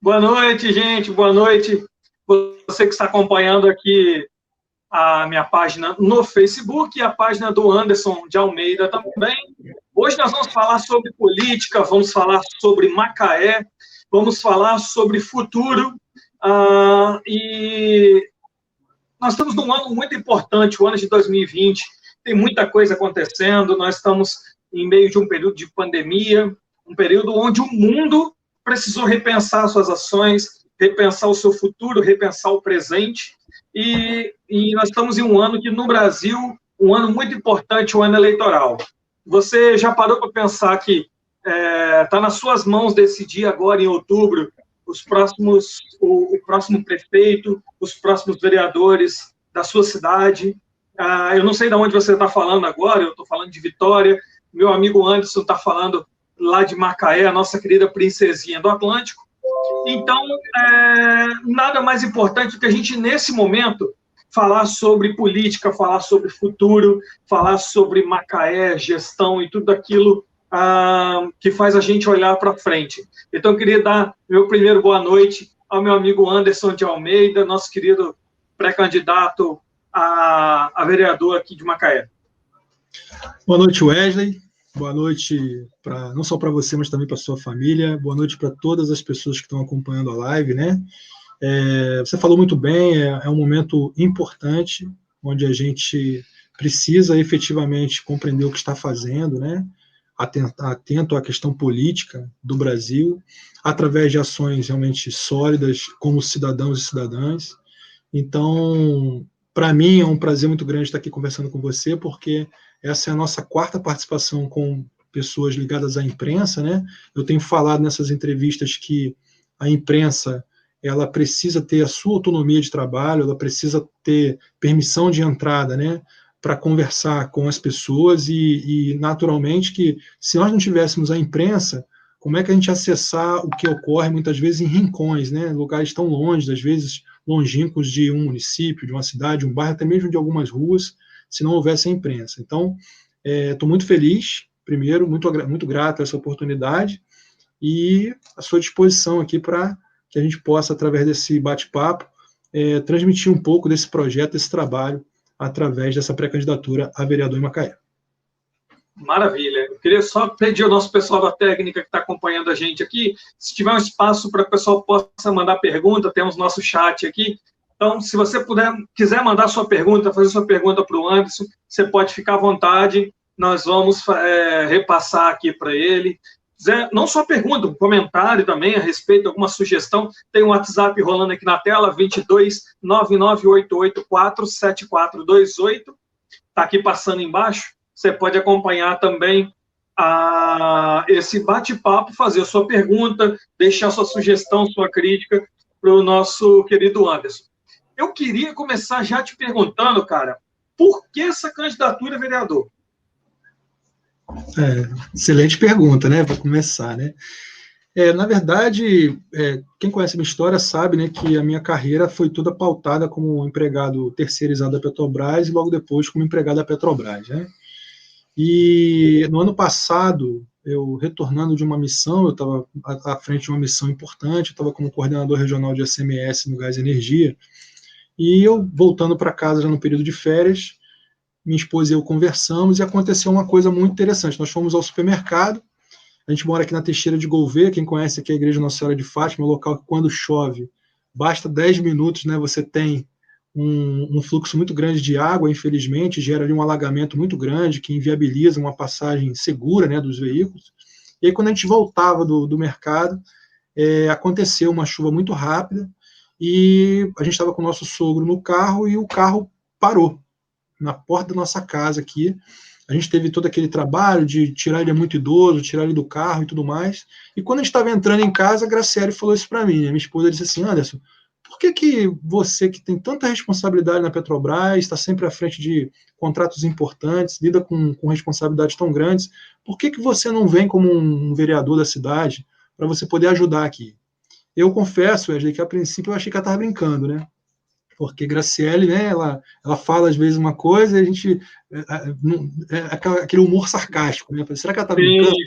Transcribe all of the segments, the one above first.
Boa noite, gente. Boa noite. Você que está acompanhando aqui a minha página no Facebook e a página do Anderson de Almeida também. Hoje nós vamos falar sobre política, vamos falar sobre Macaé, vamos falar sobre futuro. E nós estamos num ano muito importante, o ano de 2020. Tem muita coisa acontecendo. Nós estamos em meio de um período de pandemia, um período onde o mundo precisou repensar suas ações, repensar o seu futuro, repensar o presente. E nós estamos em um ano que, no Brasil, um ano muito importante, o ano eleitoral. Você já parou para pensar que está nas suas mãos decidir agora, em outubro, o próximo prefeito, os próximos vereadores da sua cidade? Eu não sei de onde você está falando agora, eu estou falando de Vitória, meu amigo Anderson está falando lá de Macaé, a nossa querida princesinha do Atlântico. Então, nada mais importante do que a gente, nesse momento, falar sobre política, falar sobre futuro, falar sobre Macaé, gestão e tudo aquilo que faz a gente olhar para frente. Então, eu queria dar meu primeiro boa noite ao meu amigo Anderson de Almeida, nosso querido pré-candidato a vereador aqui de Macaé. Boa noite, Wesley. Boa noite não só para você, mas também para sua família. Boa noite para todas as pessoas que estão acompanhando a live, né? Você falou muito bem, é um momento importante, onde a gente precisa efetivamente compreender o que está fazendo, né? Atento à questão política do Brasil, através de ações realmente sólidas como cidadãos e cidadãs. Então, para mim, é um prazer muito grande estar aqui conversando com você, porque essa é a nossa quarta participação com pessoas ligadas à imprensa, né? Eu tenho falado nessas entrevistas que a imprensa, ela precisa ter a sua autonomia de trabalho, ela precisa ter permissão de entrada, né? Para conversar com as pessoas e naturalmente que se nós não tivéssemos a imprensa, como é que a gente acessar o que ocorre muitas vezes em rincões, né? Lugares tão longe, às vezes longínquos de um município, de uma cidade, um bairro, até mesmo de algumas ruas, se não houvesse a imprensa. Então, estou muito feliz, primeiro, muito grato a essa oportunidade e à sua disposição aqui para que a gente possa, através desse bate-papo, transmitir um pouco desse projeto, desse trabalho, através dessa pré-candidatura a vereador em Macaé. Maravilha. Eu queria só pedir ao nosso pessoal da técnica que está acompanhando a gente aqui, se tiver um espaço para que o pessoal possa mandar pergunta, temos nosso chat aqui. Então, se você quiser mandar sua pergunta, fazer sua pergunta para o Anderson, você pode ficar à vontade, nós vamos repassar aqui para ele. Não só pergunta, um comentário também a respeito, alguma sugestão, tem um WhatsApp rolando aqui na tela, 22 99884 7428, está aqui passando embaixo. Você pode acompanhar também esse bate-papo, fazer a sua pergunta, deixar sua sugestão, sua crítica para o nosso querido Anderson. Eu queria começar já te perguntando, cara, por que essa candidatura a vereador? Excelente pergunta, né? Para começar, né? Na verdade, quem conhece a minha história sabe, né, que a minha carreira foi toda pautada como empregado terceirizado da Petrobras e logo depois como empregado da Petrobras, né? E no ano passado, eu retornando de uma missão, eu estava à frente de uma missão importante, eu estava como coordenador regional de ACMS no Gás e Energia, e eu voltando para casa já no período de férias, minha esposa e eu conversamos e aconteceu uma coisa muito interessante. Nós fomos ao supermercado, a gente mora aqui na Teixeira de Gouveia, quem conhece aqui a Igreja Nossa Senhora de Fátima, um local que quando chove, basta 10 minutos, né, você tem um fluxo muito grande de água, infelizmente, gera ali um alagamento muito grande, que inviabiliza uma passagem segura, né, dos veículos. E aí, quando a gente voltava do mercado, aconteceu uma chuva muito rápida, e a gente estava com o nosso sogro no carro, e o carro parou na porta da nossa casa aqui. A gente teve todo aquele trabalho de tirar ele muito idoso, tirar ele do carro e tudo mais. E quando a gente estava entrando em casa, a Graciele falou isso para mim. Minha esposa disse assim: Anderson, por que você, que tem tanta responsabilidade na Petrobras, está sempre à frente de contratos importantes, lida com responsabilidades tão grandes, por que você não vem como um vereador da cidade para você poder ajudar aqui? Eu confesso, Wesley, que a princípio eu achei que ela estava brincando, né? Porque Graciele, né, ela fala às vezes uma coisa e a gente... aquele humor sarcástico, né? Será que ela está brincando? Sim.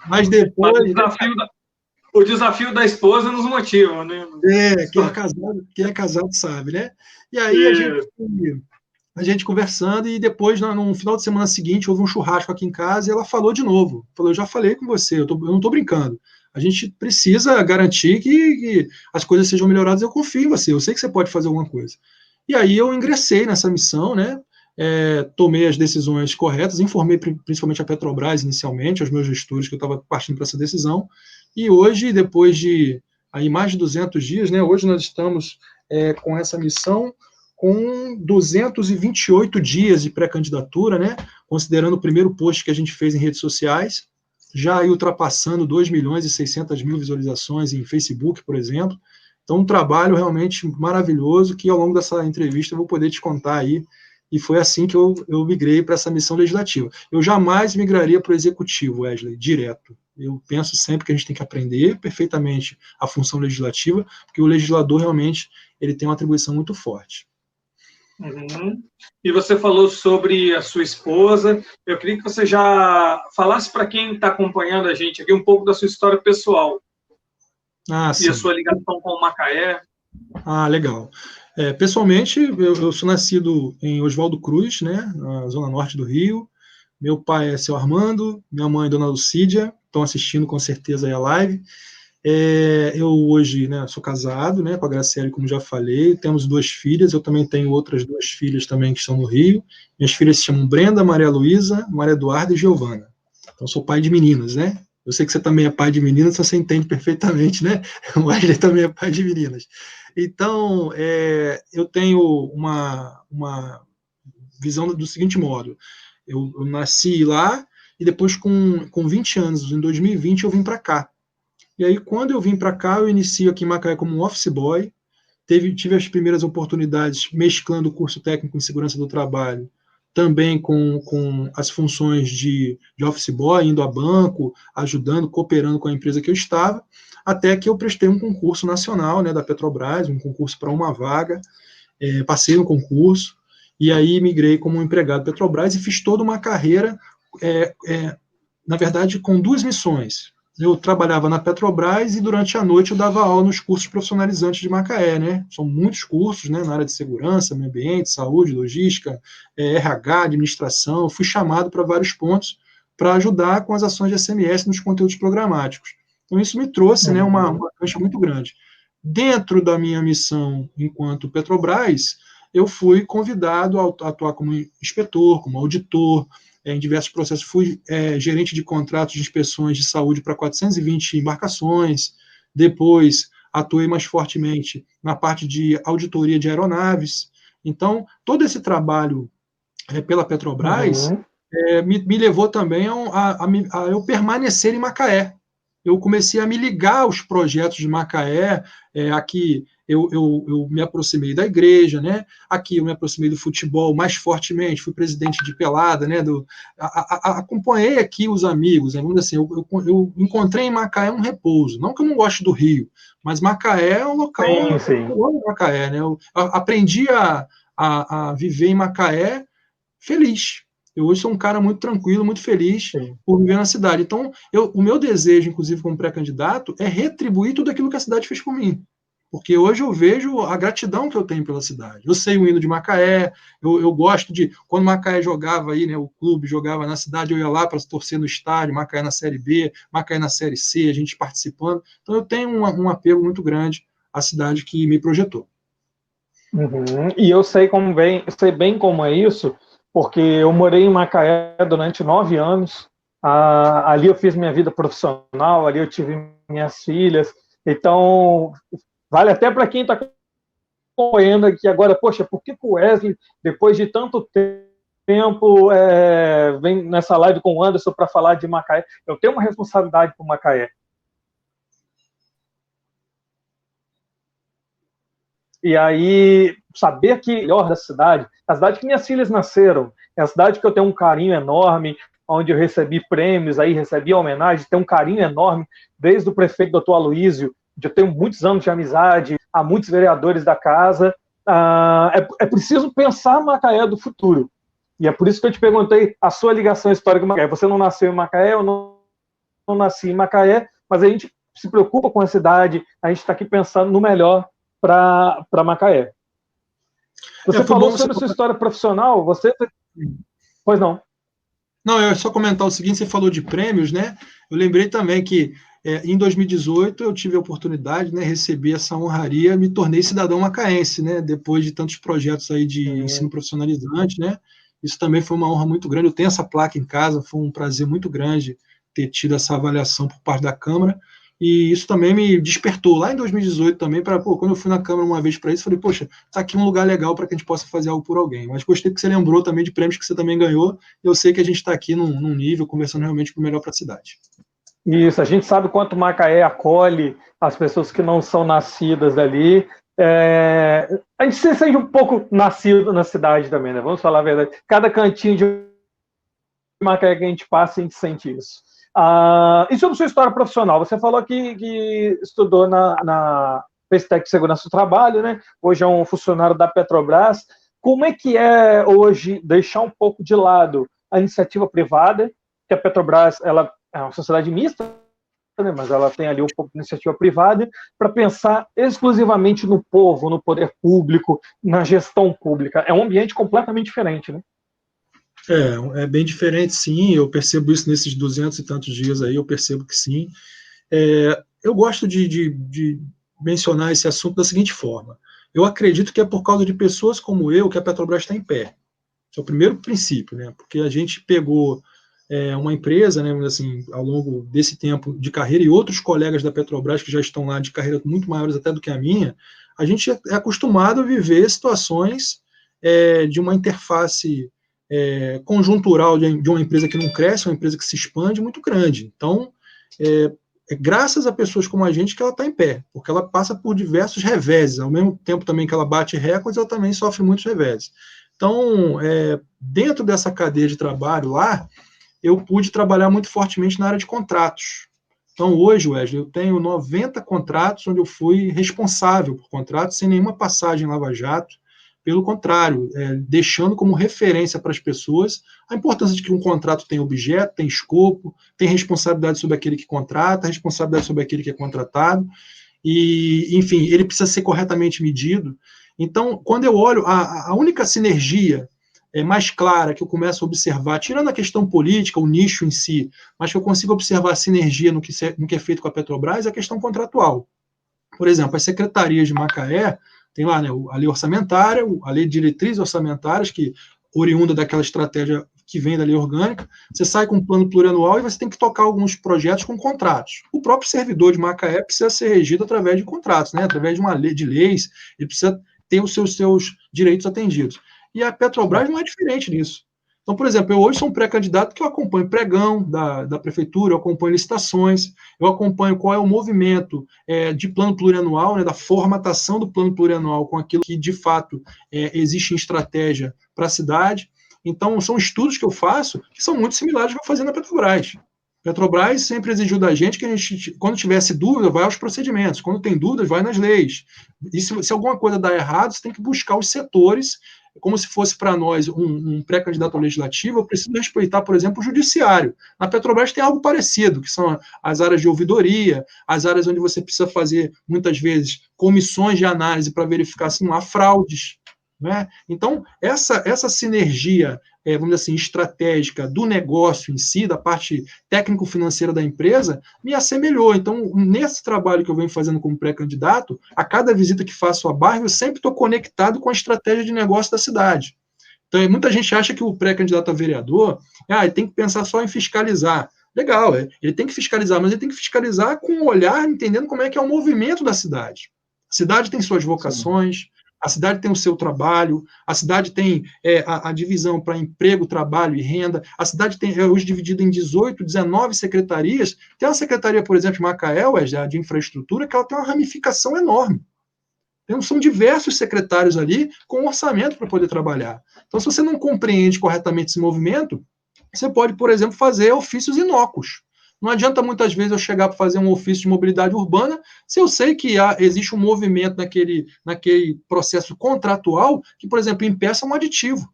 Mas depois... o desafio da esposa nos motiva, né? Quem é casado sabe, né? E aí a gente conversando, e depois, no final de semana seguinte, houve um churrasco aqui em casa, e ela falou de novo. Falou, eu já falei com você, eu não estou brincando. A gente precisa garantir que as coisas sejam melhoradas, eu confio em você, eu sei que você pode fazer alguma coisa. E aí eu ingressei nessa missão, né? Tomei as decisões corretas, informei principalmente a Petrobras inicialmente, aos meus gestores, que eu estava partindo para essa decisão, e hoje, depois de aí mais de 200 dias, né? Hoje nós estamos com essa missão com 228 dias de pré-candidatura, né? Considerando o primeiro post que a gente fez em redes sociais, já aí ultrapassando 2.600.000 visualizações em Facebook, por exemplo. Então, um trabalho realmente maravilhoso que, ao longo dessa entrevista, eu vou poder te contar aí. E foi assim que eu migrei para essa missão legislativa. Eu jamais migraria para o executivo, Wesley, direto. Eu penso sempre que a gente tem que aprender perfeitamente a função legislativa, porque o legislador realmente ele tem uma atribuição muito forte. Uhum. E você falou sobre a sua esposa. Eu queria que você já falasse para quem está acompanhando a gente aqui um pouco da sua história pessoal e a sua ligação com o Macaé. Legal. Pessoalmente, eu sou nascido em Oswaldo Cruz, né, na zona norte do Rio. Meu pai é seu Armando, minha mãe é Dona Lucídia, estão assistindo com certeza aí a live. Eu hoje, né, sou casado, né, com a Graciele, como já falei, temos 2 filhas, eu também tenho outras 2 filhas também que estão no Rio. Minhas filhas se chamam Brenda, Maria Luísa, Maria Eduarda e Giovana. Então, sou pai de meninas, né? Eu sei que você também é pai de meninas, você entende perfeitamente, né? O Wesley também é pai de meninas. Então, eu tenho uma visão do seguinte modo. Eu nasci lá e depois, com 20 anos, em 2020, eu vim para cá. E aí, quando eu vim para cá, eu inicio aqui em Macaé como um office boy. Tive as primeiras oportunidades mesclando o curso técnico em segurança do trabalho, também com as funções de office boy, indo a banco, ajudando, cooperando com a empresa que eu estava, até que eu prestei um concurso nacional, né, da Petrobras, um concurso para uma vaga, passei no concurso, e aí migrei como um empregado da Petrobras e fiz toda uma carreira, na verdade, com 2 missões. Eu trabalhava na Petrobras e durante a noite eu dava aula nos cursos profissionalizantes de Macaé, né? São muitos cursos, né, na área de segurança, meio ambiente, saúde, logística, RH, administração. Eu fui chamado para vários pontos para ajudar com as ações de SMS nos conteúdos programáticos. Então isso me trouxe, né, uma cancha muito grande. Dentro da minha missão enquanto Petrobras, eu fui convidado a atuar como inspetor, como auditor, em diversos processos. Fui gerente de contratos de inspeções de saúde para 420 embarcações. Depois, atuei mais fortemente na parte de auditoria de aeronaves. Então, todo esse trabalho pela Petrobras me levou também a eu permanecer em Macaé. Eu comecei a me ligar aos projetos de Macaé. Aqui eu me aproximei da igreja, né? Aqui eu me aproximei do futebol mais fortemente, fui presidente de pelada, né? Acompanhei aqui os amigos, né? Vamos dizer assim, eu encontrei em Macaé um repouso. Não que eu não goste do Rio, mas Macaé é um local. Eu amo Macaé, né? Eu aprendi a viver em Macaé feliz. Eu hoje sou um cara muito tranquilo, muito feliz por viver na cidade. Então, o meu desejo, inclusive como pré-candidato, é retribuir tudo aquilo que a cidade fez por mim. Porque hoje eu vejo a gratidão que eu tenho pela cidade. Eu sei o hino de Macaé, eu gosto de... Quando Macaé jogava aí, né, o clube jogava na cidade, eu ia lá para torcer no estádio, Macaé na Série B, Macaé na Série C, a gente participando. Então eu tenho um apego muito grande à cidade que me projetou. E eu sei bem como é isso, porque eu morei em Macaé durante 9 anos. Ali eu fiz minha vida profissional, ali eu tive minhas filhas. Então, vale até para quem está acompanhando aqui agora, poxa, por que o Wesley, depois de tanto tempo, vem nessa live com o Anderson para falar de Macaé? Eu tenho uma responsabilidade com Macaé. E aí, saber que melhor da cidade, a cidade que minhas filhas nasceram, é a cidade que eu tenho um carinho enorme, onde eu recebi prêmios, aí recebi homenagem, tenho um carinho enorme, desde o prefeito doutor Aloísio, onde eu tenho muitos anos de amizade, há muitos vereadores da casa. É preciso pensar Macaé do futuro. E é por isso que eu te perguntei a sua ligação histórica com Macaé. Você não nasceu em Macaé, eu não nasci em Macaé, mas a gente se preocupa com a cidade, a gente está aqui pensando no melhor para Macaé. Você falou sobre a sua história profissional, Pois não. Não, eu ia só comentar o seguinte, você falou de prêmios, né? Eu lembrei também que em 2018 eu tive a oportunidade, né, receber essa honraria, me tornei cidadão macaense, né? Depois de tantos projetos aí de ensino profissionalizante, né? Isso também foi uma honra muito grande. Eu tenho essa placa em casa, foi um prazer muito grande ter tido essa avaliação por parte da Câmara. E isso também me despertou lá em 2018 também, para, quando eu fui na Câmara uma vez para isso, falei, poxa, tá aqui um lugar legal para que a gente possa fazer algo por alguém. Mas gostei que você lembrou também de prêmios que você também ganhou, e eu sei que a gente está aqui num nível, conversando realmente com o melhor para a cidade. Isso, a gente sabe quanto Macaé acolhe as pessoas que não são nascidas ali. A gente se sente um pouco nascido na cidade também, né? Vamos falar a verdade. Cada cantinho de Macaé que a gente passa, a gente sente isso. E sobre sua história profissional, você falou que estudou fez técnico de segurança do trabalho, né? Hoje é um funcionário da Petrobras. Como é que é hoje deixar um pouco de lado a iniciativa privada, que a Petrobras ela é uma sociedade mista, né? Mas ela tem ali um pouco de iniciativa privada, para pensar exclusivamente no povo, no poder público, na gestão pública? É um ambiente completamente diferente, né? É bem diferente, sim, eu percebo isso nesses 200 e tantos dias aí, eu percebo que sim. Eu gosto de mencionar esse assunto da seguinte forma, eu acredito que é por causa de pessoas como eu que a Petrobras está em pé. Esse é o primeiro princípio, né? Porque a gente pegou uma empresa, né, assim, ao longo desse tempo de carreira, e outros colegas da Petrobras que já estão lá de carreira muito maiores até do que a minha, a gente é acostumado a viver situações de uma interface conjuntural de uma empresa que não cresce, uma empresa que se expande muito grande. Então, graças a pessoas como a gente que ela está em pé, porque ela passa por diversos reveses, ao mesmo tempo também que ela bate recordes, ela também sofre muitos reveses. Então, dentro dessa cadeia de trabalho lá, eu pude trabalhar muito fortemente na área de contratos. Então, hoje, Wesley, eu tenho 90 contratos onde eu fui responsável por contratos, sem nenhuma passagem em Lava-Jato. Pelo contrário, deixando como referência para as pessoas a importância de que um contrato tem objeto, tem escopo, tem responsabilidade sobre aquele que contrata, responsabilidade sobre aquele que é contratado, e, enfim, ele precisa ser corretamente medido. Então, quando eu olho, a única sinergia mais clara que eu começo a observar, tirando a questão política, o nicho em si, mas que eu consigo observar a sinergia no que é feito com a Petrobras, é a questão contratual. Por exemplo, as secretarias de Macaé, tem lá, né, a lei orçamentária, a lei de diretrizes orçamentárias, que oriunda daquela estratégia que vem da lei orgânica, você sai com um plano plurianual e você tem que tocar alguns projetos com contratos. O próprio servidor de Macaé precisa ser regido através de contratos, né, através de uma lei, de leis, ele precisa ter os seus direitos atendidos. E a Petrobras não é diferente disso. Então, por exemplo, eu hoje sou um pré-candidato que eu acompanho pregão da prefeitura, eu acompanho licitações, eu acompanho qual é o movimento de plano plurianual, né, da formatação do plano plurianual com aquilo que, de fato, existe em estratégia para a cidade. Então, são estudos que eu faço que são muito similares ao que eu fazia na Petrobras. Petrobras sempre exigiu da gente que a gente, quando tivesse dúvida, vai aos procedimentos. Quando tem dúvidas, vai nas leis. E se alguma coisa dá errado, você tem que buscar os setores, como se fosse para nós um pré-candidato ao legislativo, eu preciso respeitar, por exemplo, o judiciário. Na Petrobras tem algo parecido, que são as áreas de ouvidoria, as áreas onde você precisa fazer, muitas vezes, comissões de análise para verificar se não há fraudes. Né? Então, essa sinergia, vamos dizer assim, estratégica do negócio em si, da parte técnico-financeira da empresa, me assemelhou. Então, nesse trabalho que eu venho fazendo como pré-candidato, a cada visita que faço à Barra, eu sempre estou conectado com a estratégia de negócio da cidade. Então, muita gente acha que o pré-candidato a vereador ele tem que pensar só em fiscalizar. Legal, ele tem que fiscalizar, mas ele tem que fiscalizar com um olhar, entendendo como é que é o movimento da cidade. A cidade tem suas vocações, sim. A cidade tem o seu trabalho, a cidade tem a divisão para emprego, trabalho e renda, a cidade tem hoje dividida em 18, 19 secretarias. Tem uma secretaria, por exemplo, de Macaé, de infraestrutura, que ela tem uma ramificação enorme. Então, são diversos secretários ali com orçamento para poder trabalhar. Então, se você não compreende corretamente esse movimento, você pode, por exemplo, fazer ofícios inócuos. Não adianta muitas vezes eu chegar para fazer um ofício de mobilidade urbana se eu sei que existe um movimento naquele processo contratual que, por exemplo, impeça um aditivo.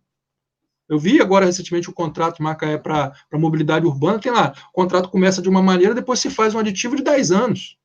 Eu vi agora recentemente o contrato Macaé para mobilidade urbana, tem lá, o contrato começa de uma maneira, depois se faz um aditivo de 10 anos.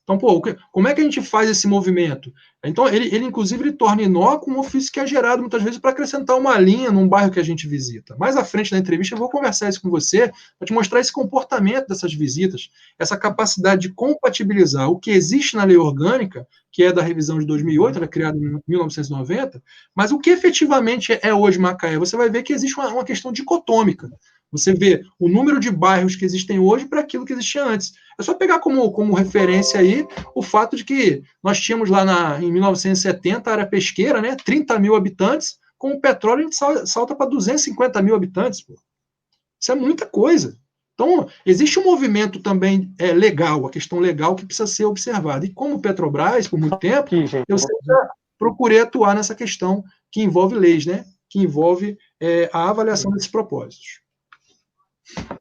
Então, pô, como é que a gente faz esse movimento? Então, ele inclusive, ele torna inócuo um ofício que é gerado, muitas vezes, para acrescentar uma linha num bairro que a gente visita. Mais à frente da entrevista, eu vou conversar isso com você, para te mostrar esse comportamento dessas visitas, essa capacidade de compatibilizar o que existe na lei orgânica, que é da revisão de 2008, ela é criada em 1990, mas o que efetivamente é hoje Macaé. Você vai ver que existe uma questão dicotômica. Você vê o número de bairros que existem hoje para aquilo que existia antes. É só pegar como referência aí o fato de que nós tínhamos lá em 1970 a área pesqueira, né, 30 mil habitantes, com o petróleo a gente salta para 250 mil habitantes. Pô. Isso é muita coisa. Então, existe um movimento também legal, a questão legal que precisa ser observada. E como Petrobras, por muito tempo, eu sempre procurei atuar nessa questão que envolve leis, né, que envolve a avaliação desses propósitos.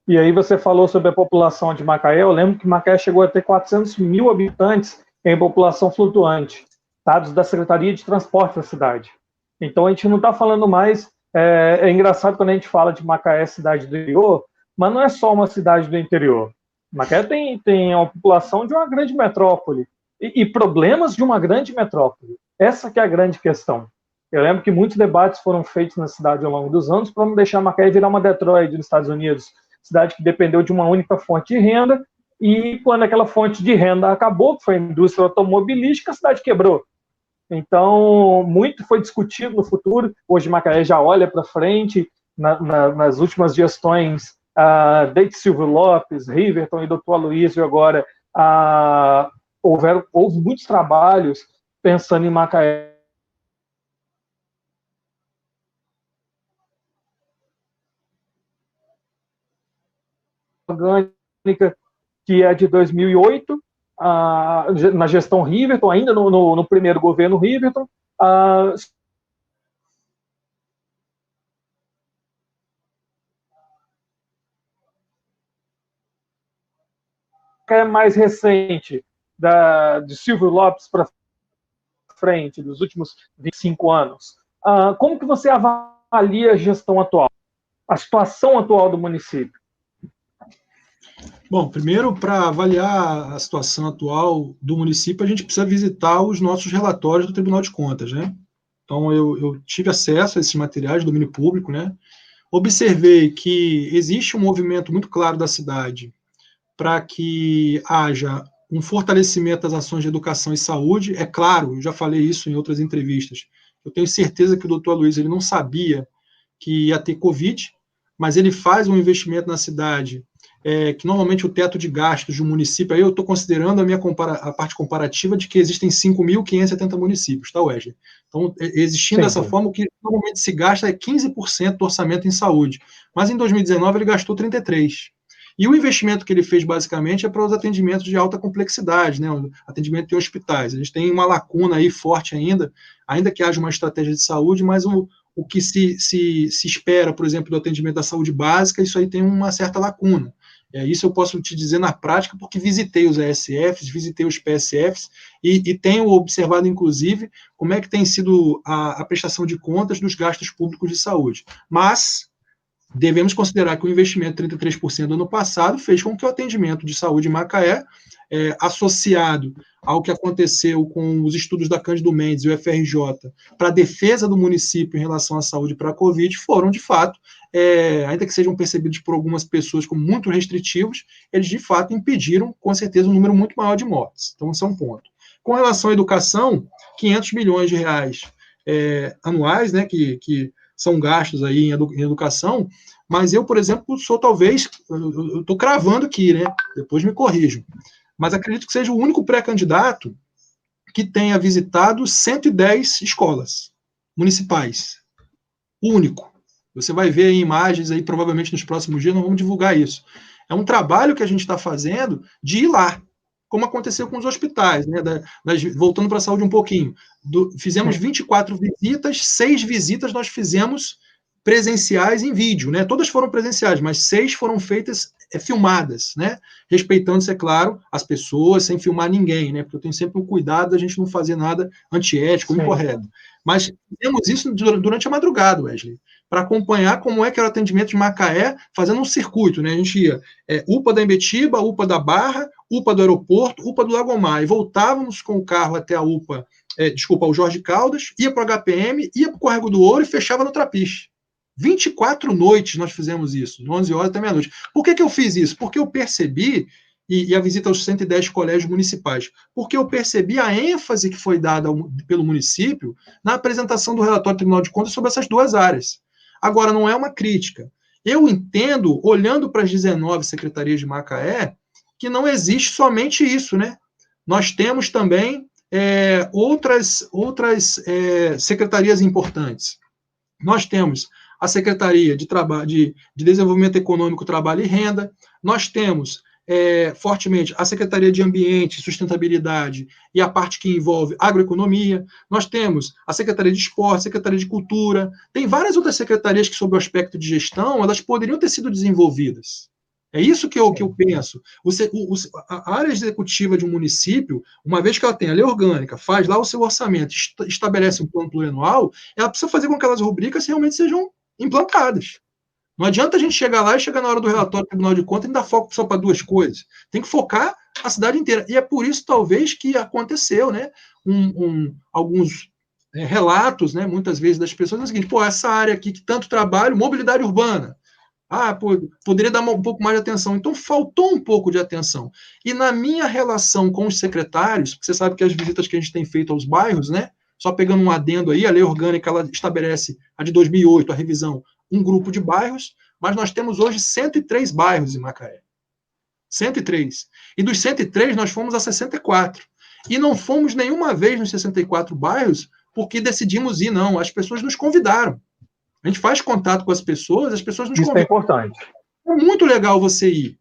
E aí você falou sobre a população de Macaé. Eu lembro que Macaé chegou a ter 400 mil habitantes em população flutuante, dados da Secretaria de Transporte da cidade. Então a gente não está falando mais... É engraçado quando a gente fala de Macaé, cidade do interior, mas não é só uma cidade do interior. Macaé tem a população de uma grande metrópole e problemas de uma grande metrópole. Essa que é a grande questão. Eu lembro que muitos debates foram feitos na cidade ao longo dos anos para não deixar Macaé virar uma Detroit nos Estados Unidos, cidade que dependeu de uma única fonte de renda, e quando aquela fonte de renda acabou, que foi a indústria automobilística, a cidade quebrou. Então, muito foi discutido no futuro. Hoje Macaé já olha para frente, nas últimas gestões, desde Silvio Lopes, Riverton e Dr. Aloysio agora, houve muitos trabalhos pensando em Macaé orgânica, que é de 2008, na gestão Riverton, ainda no primeiro governo Riverton, que é mais recente, de Silvio Lopes para frente, dos últimos 25 anos. Como que você avalia a gestão atual, a situação atual do município? Bom, primeiro, para avaliar a situação atual do município, a gente precisa visitar os nossos relatórios do Tribunal de Contas, né? Então, eu tive acesso a esses materiais do domínio público, né? Observei que existe um movimento muito claro da cidade para que haja um fortalecimento das ações de educação e saúde. É claro, eu já falei isso em outras entrevistas, eu tenho certeza que o doutor Aloysio ele não sabia que ia ter Covid, mas ele faz um investimento na cidade que normalmente o teto de gastos do município, aí eu estou considerando a parte comparativa de que existem 5.570 municípios, tá, Wesley? Então, existindo dessa forma, o que normalmente se gasta é 15% do orçamento em saúde, mas em 2019 ele gastou 33%. E o investimento que ele fez, basicamente, é para os atendimentos de alta complexidade, né? O atendimento em hospitais. A gente tem uma lacuna aí forte ainda que haja uma estratégia de saúde, mas o que se espera, por exemplo, do atendimento da saúde básica, isso aí tem uma certa lacuna. Isso eu posso te dizer na prática, porque visitei os ESFs, visitei os PSFs, e tenho observado, inclusive, como é que tem sido a prestação de contas dos gastos públicos de saúde. Mas devemos considerar que o investimento de 33% do ano passado fez com que o atendimento de saúde em Macaé, associado ao que aconteceu com os estudos da Cândido Mendes e o FRJ para a defesa do município em relação à saúde para a Covid, foram, de fato, ainda que sejam percebidos por algumas pessoas como muito restritivos, eles, de fato, impediram, com certeza, um número muito maior de mortes. Então, esse é um ponto. Com relação à educação, 500 milhões de reais anuais, né, que são gastos aí em educação, mas eu, por exemplo, sou talvez, eu estou cravando aqui, né, depois me corrijam, mas acredito que seja o único pré-candidato que tenha visitado 110 escolas municipais. O único. Você vai ver aí imagens aí, provavelmente nos próximos dias, nós vamos divulgar isso. É um trabalho que a gente está fazendo de ir lá, como aconteceu com os hospitais, né? Voltando para a saúde um pouquinho. Fizemos 24 visitas, 6 visitas nós fizemos presenciais em vídeo, né? Todas foram presenciais, mas 6 foram feitas filmadas, né? Respeitando-se, é claro, as pessoas, sem filmar ninguém, né? Porque eu tenho sempre o cuidado da gente não fazer nada antiético, incorreto. Mas fizemos isso durante a madrugada, Wesley, para acompanhar como é que era o atendimento de Macaé, fazendo um circuito, né? A gente ia UPA da Embetiba, UPA da Barra, UPA do aeroporto, UPA do Lagomar, e voltávamos com o carro até a UPA, o Jorge Caldas, ia para o HPM, ia para o Córrego do Ouro e fechava no Trapiche. 24 noites nós fizemos isso, de 11 horas até meia-noite. Por que eu fiz isso? Porque eu percebi, e a visita aos 110 colégios municipais, porque eu percebi a ênfase que foi dada pelo município na apresentação do relatório do Tribunal de Contas sobre essas duas áreas. Agora, não é uma crítica. Eu entendo, olhando para as 19 secretarias de Macaé, que não existe somente isso, né? Nós temos também outras secretarias importantes. Nós temos a Secretaria de Desenvolvimento Econômico, Trabalho e Renda, nós temos fortemente a Secretaria de Ambiente, Sustentabilidade e a parte que envolve agroeconomia, nós temos a Secretaria de Esporte, Secretaria de Cultura, tem várias outras secretarias que, sob o aspecto de gestão, elas poderiam ter sido desenvolvidas. É isso que eu penso. A área executiva de um município, uma vez que ela tem a lei orgânica, faz lá o seu orçamento, estabelece um plano plurianual, ela precisa fazer com que aquelas rubricas realmente sejam implantadas. Não adianta a gente chegar lá e chegar na hora do relatório do Tribunal de Contas e dar foco só para duas coisas. Tem que focar a cidade inteira. E é por isso, talvez, que aconteceu, né? Alguns relatos, né, muitas vezes, das pessoas, é o seguinte: essa área aqui que tanto trabalho, mobilidade urbana. Poderia dar um pouco mais de atenção. Então, faltou um pouco de atenção. E na minha relação com os secretários, porque você sabe que as visitas que a gente tem feito aos bairros, né? Só pegando um adendo aí, a lei orgânica ela estabelece, a de 2008, a revisão, um grupo de bairros, mas nós temos hoje 103 bairros em Macaé. 103. E dos 103, nós fomos a 64. E não fomos nenhuma vez nos 64 bairros porque decidimos ir, não. As pessoas nos convidaram. A gente faz contato com as pessoas nos convidam. Isso é importante. É muito legal você ir.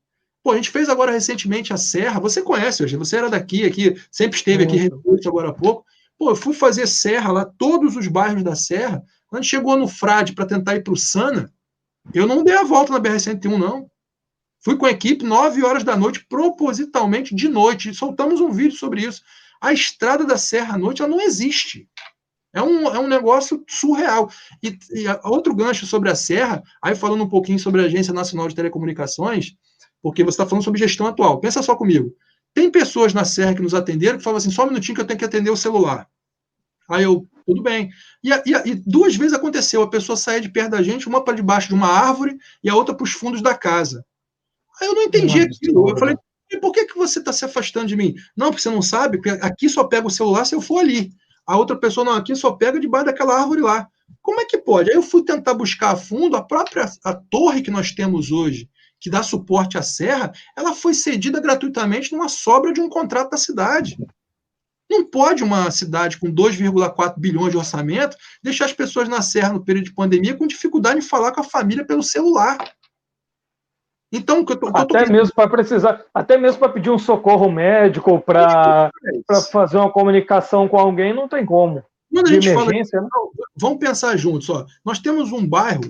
A gente fez agora recentemente a Serra. Você conhece, hoje, você era daqui, sempre esteve aqui agora há pouco. Eu fui fazer Serra lá, todos os bairros da Serra. Quando a gente chegou no Frade para tentar ir para o Sana, eu não dei a volta na BR-101, não. Fui com a equipe 9 horas da noite, propositalmente de noite. Soltamos um vídeo sobre isso. A estrada da Serra à noite, ela não existe. É um negócio surreal. E outro gancho sobre a Serra, aí falando um pouquinho sobre a Agência Nacional de Telecomunicações, porque você está falando sobre gestão atual. Pensa só comigo. Tem pessoas na Serra que nos atenderam que falam assim, só um minutinho que eu tenho que atender o celular. Aí tudo bem. E 2 vezes aconteceu, a pessoa saía de perto da gente, uma para debaixo de uma árvore e a outra para os fundos da casa. Aí eu não entendi aquilo. Eu falei, e por que você está se afastando de mim? Não, porque você não sabe, porque aqui só pega o celular se eu for ali. A outra pessoa, não, aqui só pega debaixo daquela árvore lá. Como é que pode? Aí eu fui tentar buscar a fundo, a torre que nós temos hoje, que dá suporte à serra, ela foi cedida gratuitamente numa sobra de um contrato da cidade. Não pode uma cidade com 2,4 bilhões de orçamento deixar as pessoas na serra no período de pandemia com dificuldade de falar com a família pelo celular. Então, até mesmo para pedir um socorro médico ou para fazer uma comunicação com alguém, não tem como. Quando a gente emergência, fala, vamos pensar juntos, nós temos um bairro,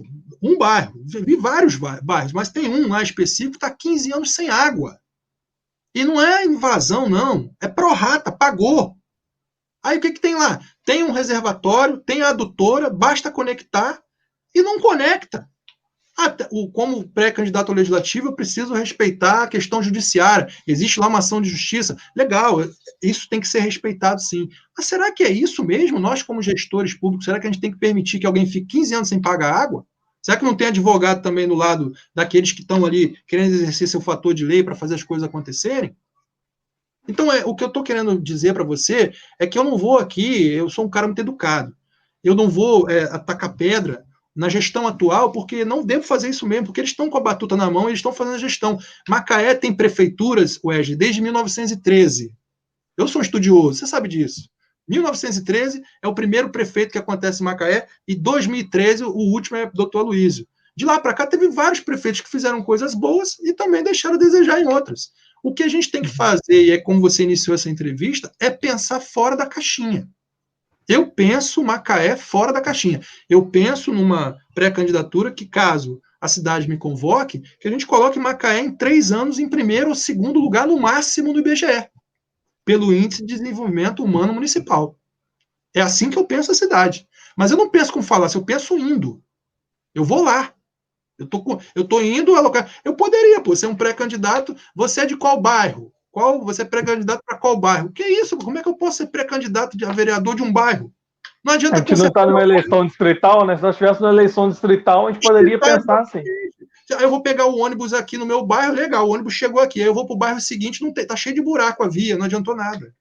vi vários bairros, mas tem um lá específico que está 15 anos sem água. E não é invasão, não, é pró-rata, pagou. Aí o que tem lá? Tem um reservatório, tem a adutora, basta conectar e não conecta. Como pré-candidato ao legislativo, eu preciso respeitar a questão judiciária. Existe lá uma ação de justiça. Legal, isso tem que ser respeitado, sim. Mas será que é isso mesmo? Nós, como gestores públicos, será que a gente tem que permitir que alguém fique 15 anos sem pagar água? Será que não tem advogado também no lado daqueles que estão ali querendo exercer seu fator de lei para fazer as coisas acontecerem? Então, o que eu estou querendo dizer para você é que eu não vou aqui, eu sou um cara muito educado, eu não vou atacar pedra na gestão atual, porque não devo fazer isso mesmo, porque eles estão com a batuta na mão e eles estão fazendo a gestão. Macaé tem prefeituras, Wesley, desde 1913. Eu sou um estudioso, você sabe disso. 1913 é o primeiro prefeito que acontece em Macaé, e 2013 o último é o doutor Aloysio. De lá para cá teve vários prefeitos que fizeram coisas boas e também deixaram a desejar em outras. O que a gente tem que fazer, e é como você iniciou essa entrevista, é pensar fora da caixinha. Eu penso Macaé fora da caixinha. Eu penso numa pré-candidatura que, caso a cidade me convoque, que a gente coloque Macaé em 3 anos em primeiro ou segundo lugar no máximo no IBGE, pelo Índice de Desenvolvimento Humano Municipal. É assim que eu penso a cidade. Mas eu não penso com falácia, eu penso indo. Eu vou lá. Eu tô indo a local. Eu poderia, ser um pré-candidato. Você é de qual bairro? Você é pré-candidato para qual bairro? Que isso? Como é que eu posso ser pré-candidato a vereador de um bairro? Não adianta A gente não está numa eleição distrital, né? Se nós estivéssemos numa eleição distrital, a gente poderia pensar assim. Eu vou pegar o ônibus aqui no meu bairro, legal, o ônibus chegou aqui, aí eu vou para o bairro seguinte, tá cheio de buraco a via, não adiantou nada.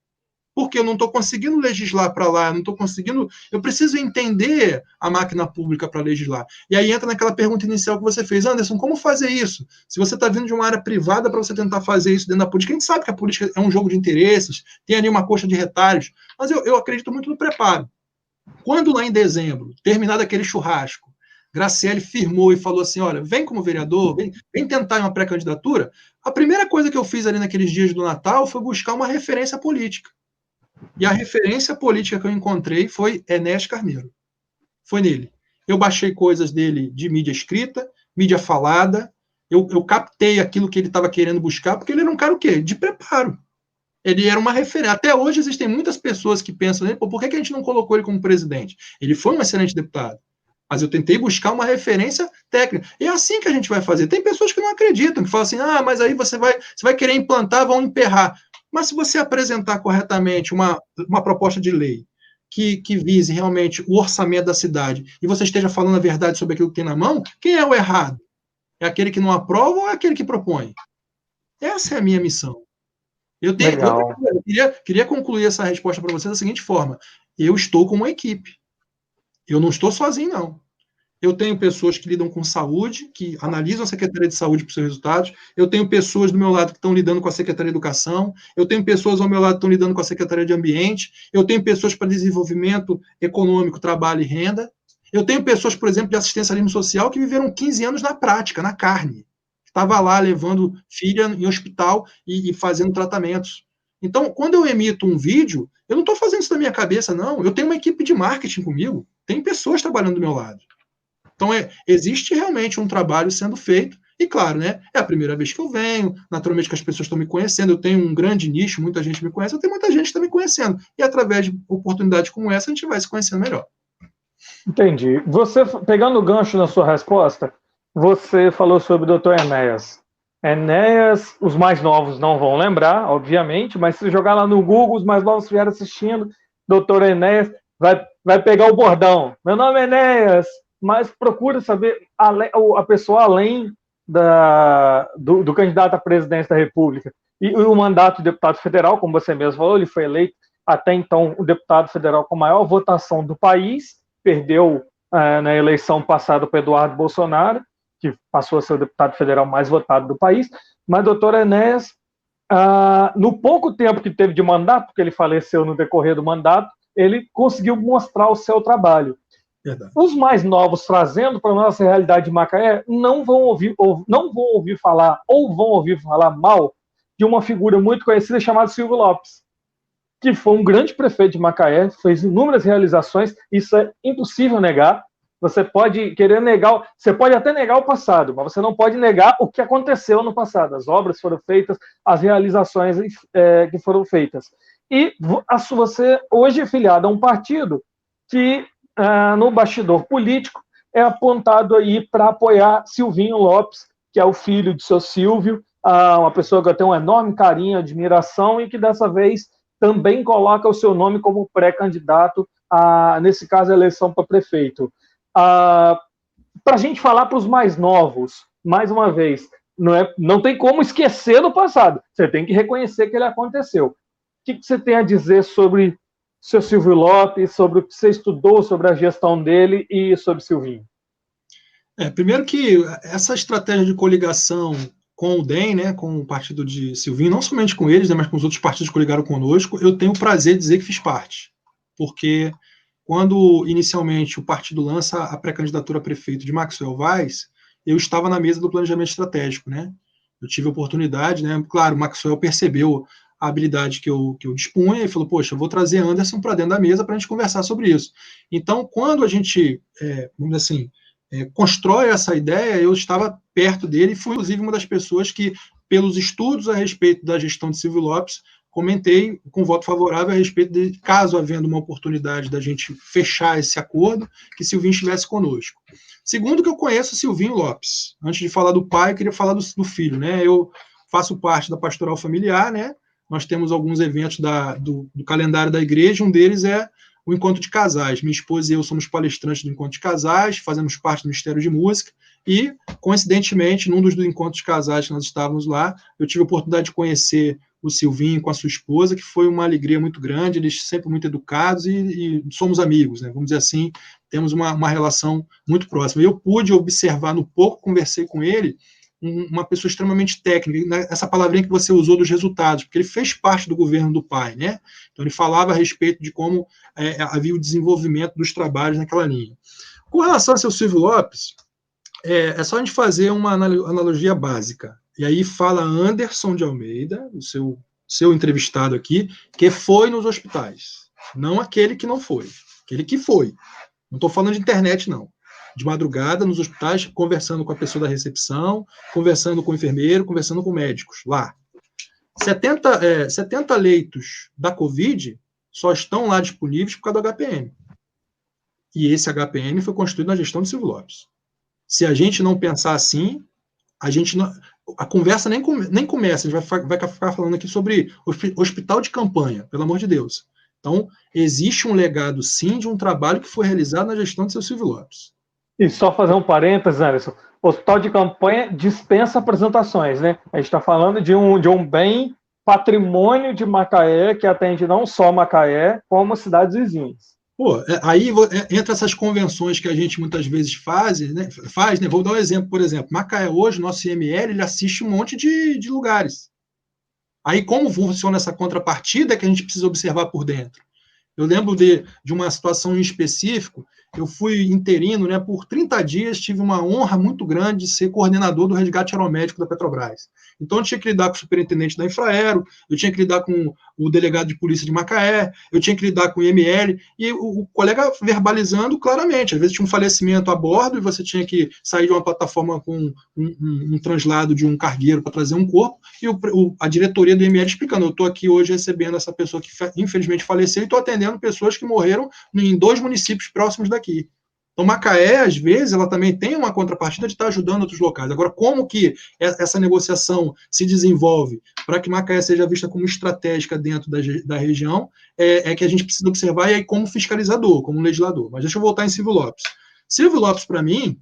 Porque eu não estou conseguindo legislar para lá, não estou conseguindo. Eu preciso entender a máquina pública para legislar. E aí entra naquela pergunta inicial que você fez, Anderson, como fazer isso? Se você está vindo de uma área privada para você tentar fazer isso dentro da política, a gente sabe que a política é um jogo de interesses, tem ali uma coxa de retalhos, mas eu acredito muito no preparo. Quando lá em dezembro, terminado aquele churrasco, Graciele firmou e falou assim, olha, vem como vereador, vem tentar uma pré-candidatura, a primeira coisa que eu fiz ali naqueles dias do Natal foi buscar uma referência política. E a referência política que eu encontrei foi Enéas Carneiro. Foi nele. Eu baixei coisas dele de mídia escrita, mídia falada, eu captei aquilo que ele estava querendo buscar, porque ele era um cara o quê? De preparo. Ele era uma referência. Até hoje existem muitas pessoas que pensam, por que a gente não colocou ele como presidente? Ele foi um excelente deputado. Mas eu tentei buscar uma referência técnica. E é assim que a gente vai fazer. Tem pessoas que não acreditam, que falam assim, mas aí você vai querer implantar, vão emperrar. Mas se você apresentar corretamente uma proposta de lei que vise realmente o orçamento da cidade e você esteja falando a verdade sobre aquilo que tem na mão, quem é o errado? É aquele que não aprova ou é aquele que propõe? Essa é a minha missão. Eu queria concluir essa resposta para você da seguinte forma. Eu estou com uma equipe. Eu não estou sozinho, não. Eu tenho pessoas que lidam com saúde, que analisam a Secretaria de Saúde para os seus resultados. Eu tenho pessoas do meu lado que estão lidando com a Secretaria de Educação. Eu tenho pessoas ao meu lado que estão lidando com a Secretaria de Ambiente. Eu tenho pessoas para desenvolvimento econômico, trabalho e renda. Eu tenho pessoas, por exemplo, de assistencialismo social que viveram 15 anos na prática, na carne. Estava lá levando filha em hospital e fazendo tratamentos. Então, quando eu emito um vídeo, eu não estou fazendo isso da minha cabeça, não. Eu tenho uma equipe de marketing comigo. Tem pessoas trabalhando do meu lado. Então, existe realmente um trabalho sendo feito, e claro, né, é a primeira vez que eu venho, naturalmente que as pessoas estão me conhecendo, eu tenho um grande nicho, muita gente me conhece, eu tenho muita gente que está me conhecendo, e através de oportunidades como essa, a gente vai se conhecendo melhor. Entendi. Você, pegando o gancho na sua resposta, você falou sobre o Dr. Enéas. Enéas, os mais novos não vão lembrar, obviamente, mas se jogar lá no Google, os mais novos estiverem assistindo, Dr. Enéas vai pegar o bordão. Meu nome é Enéas, mas procura saber a pessoa além do candidato à presidência da República. E o mandato de deputado federal, como você mesmo falou, ele foi eleito até então o deputado federal com a maior votação do país, perdeu na eleição passada para Eduardo Bolsonaro, que passou a ser o deputado federal mais votado do país, mas doutor Enéas, no pouco tempo que teve de mandato, porque ele faleceu no decorrer do mandato, ele conseguiu mostrar o seu trabalho. Verdade. Os mais novos, trazendo para a nossa realidade de Macaé, não vão ouvir falar ou vão ouvir falar mal de uma figura muito conhecida chamada Silvio Lopes, que foi um grande prefeito de Macaé, fez inúmeras realizações, isso é impossível negar. Você pode querer negar, você pode até negar o passado, mas você não pode negar o que aconteceu no passado, as obras foram feitas, as realizações que foram feitas. E você hoje é filiado a um partido que no bastidor político é apontado aí para apoiar Silvinho Lopes, que é o filho de seu Silvio, uma pessoa que eu tenho um enorme carinho, admiração e que dessa vez também coloca o seu nome como pré-candidato nesse caso a eleição para prefeito. Para a gente falar para os mais novos, mais uma vez, não tem como esquecer do passado, você tem que reconhecer que ele aconteceu. O que você tem a dizer sobre seu Silvio Lopes, sobre o que você estudou sobre a gestão dele e sobre Silvinho? Primeiro que essa estratégia de coligação com o DEM, né, com o partido de Silvinho, não somente com eles, né, mas com os outros partidos que coligaram conosco, eu tenho o prazer de dizer que fiz parte. Porque quando inicialmente o partido lança a pré-candidatura a prefeito de Maxwell Vaz, eu estava na mesa do planejamento estratégico, né? Eu tive a oportunidade, né? Claro, o Maxwell percebeu a habilidade que eu dispunha e falou, poxa, eu vou trazer Anderson para dentro da mesa para a gente conversar sobre isso. Então, quando a gente, vamos dizer assim, constrói essa ideia, eu estava perto dele e fui, inclusive, uma das pessoas que, pelos estudos a respeito da gestão de Silvio Lopes, comentei com voto favorável a respeito de, caso havendo uma oportunidade da gente fechar esse acordo, que Silvinho estivesse conosco. Segundo, que eu conheço Silvinho Lopes. Antes de falar do pai, eu queria falar do filho, né? Eu faço parte da pastoral familiar, né? nós temos alguns eventos do calendário da igreja, um deles é o Encontro de Casais. Minha esposa e eu somos palestrantes do Encontro de Casais, fazemos parte do Ministério de Música, e, coincidentemente, num dos encontros de casais que nós estávamos lá, eu tive a oportunidade de conhecer o Silvinho com a sua esposa, que foi uma alegria muito grande, eles sempre muito educados e somos amigos, né? Vamos dizer assim, temos uma relação muito próxima. Eu pude observar, no pouco conversei com ele, uma pessoa extremamente técnica, essa palavrinha que você usou dos resultados, porque ele fez parte do governo do pai, né? Então ele falava a respeito de como havia o desenvolvimento dos trabalhos naquela linha. Com relação ao seu Silvio Lopes, é só a gente fazer uma analogia básica. E aí fala Anderson de Almeida, o seu entrevistado aqui, que foi nos hospitais. Não aquele que não foi, aquele que foi. Não estou falando de internet, não. De madrugada, nos hospitais, conversando com a pessoa da recepção, conversando com o enfermeiro, conversando com médicos, lá. 70 leitos da Covid só estão lá disponíveis por causa do HPM. E esse HPM foi construído na gestão de Silvio Lopes. Se a gente não pensar assim, a conversa nem começa. A gente vai ficar falando aqui sobre hospital de campanha, pelo amor de Deus. Então, existe um legado, sim, de um trabalho que foi realizado na gestão de seu Silvio Lopes. E só fazer um parênteses, Anderson. O hospital de campanha dispensa apresentações, né? A gente está falando de um bem patrimônio de Macaé, que atende não só Macaé, como cidades vizinhas. Aí entra essas convenções que a gente muitas vezes faz, né? Vou dar um exemplo, por exemplo. Macaé hoje, nosso IML, ele assiste um monte de lugares. Aí como funciona essa contrapartida que a gente precisa observar por dentro? Eu lembro de uma situação em específico, eu fui interino, né, por 30 dias, tive uma honra muito grande de ser coordenador do resgate aeromédico da Petrobras. Então, eu tinha que lidar com o superintendente da Infraero, eu tinha que lidar com o delegado de polícia de Macaé, eu tinha que lidar com o IML, e o colega verbalizando claramente. Às vezes tinha um falecimento a bordo e você tinha que sair de uma plataforma com um translado de um cargueiro para trazer um corpo, e a diretoria do IML explicando, eu estou aqui hoje recebendo essa pessoa que infelizmente faleceu e estou atendendo pessoas que morreram em 2 municípios próximos daqui. Então, Macaé, às vezes, ela também tem uma contrapartida de estar ajudando outros locais. Agora, como que essa negociação se desenvolve para que Macaé seja vista como estratégica dentro da região, que a gente precisa observar, e aí como fiscalizador, como legislador. Mas deixa eu voltar em Silvio Lopes. Silvio Lopes, para mim,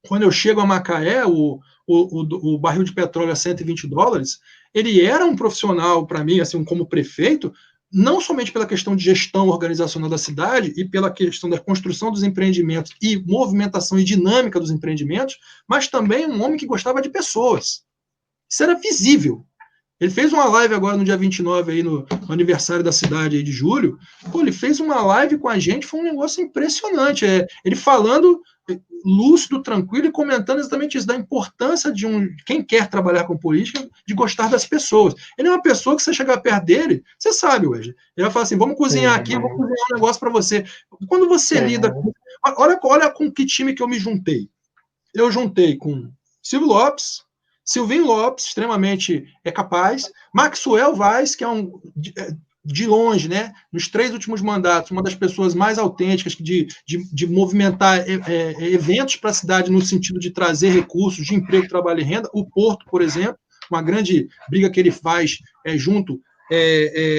quando eu chego a Macaé, o barril de petróleo a $120, ele era um profissional, para mim, assim, como prefeito, não somente pela questão de gestão organizacional da cidade e pela questão da construção dos empreendimentos e movimentação e dinâmica dos empreendimentos, mas também um homem que gostava de pessoas. Isso era visível. Ele fez uma live agora no dia 29, aí no aniversário da cidade aí de julho. Ele fez uma live com a gente, foi um negócio impressionante. Ele falando lúcido, tranquilo e comentando exatamente isso, da importância de quem quer trabalhar com política, de gostar das pessoas. Ele é uma pessoa que você chegar perto dele, você sabe, Wesley. Ele vai falar assim, vamos cozinhar aqui, eu vou cozinhar um negócio para você. Quando você lida com... Olha com que time que eu me juntei. Eu juntei com Silvio Lopes, Silvinho Lopes, extremamente capaz, Maxwell Vaz, que é de longe, né, nos 3 últimos mandatos, uma das pessoas mais autênticas de movimentar eventos para a cidade no sentido de trazer recursos de emprego, trabalho e renda. O Porto, por exemplo, uma grande briga que ele faz junto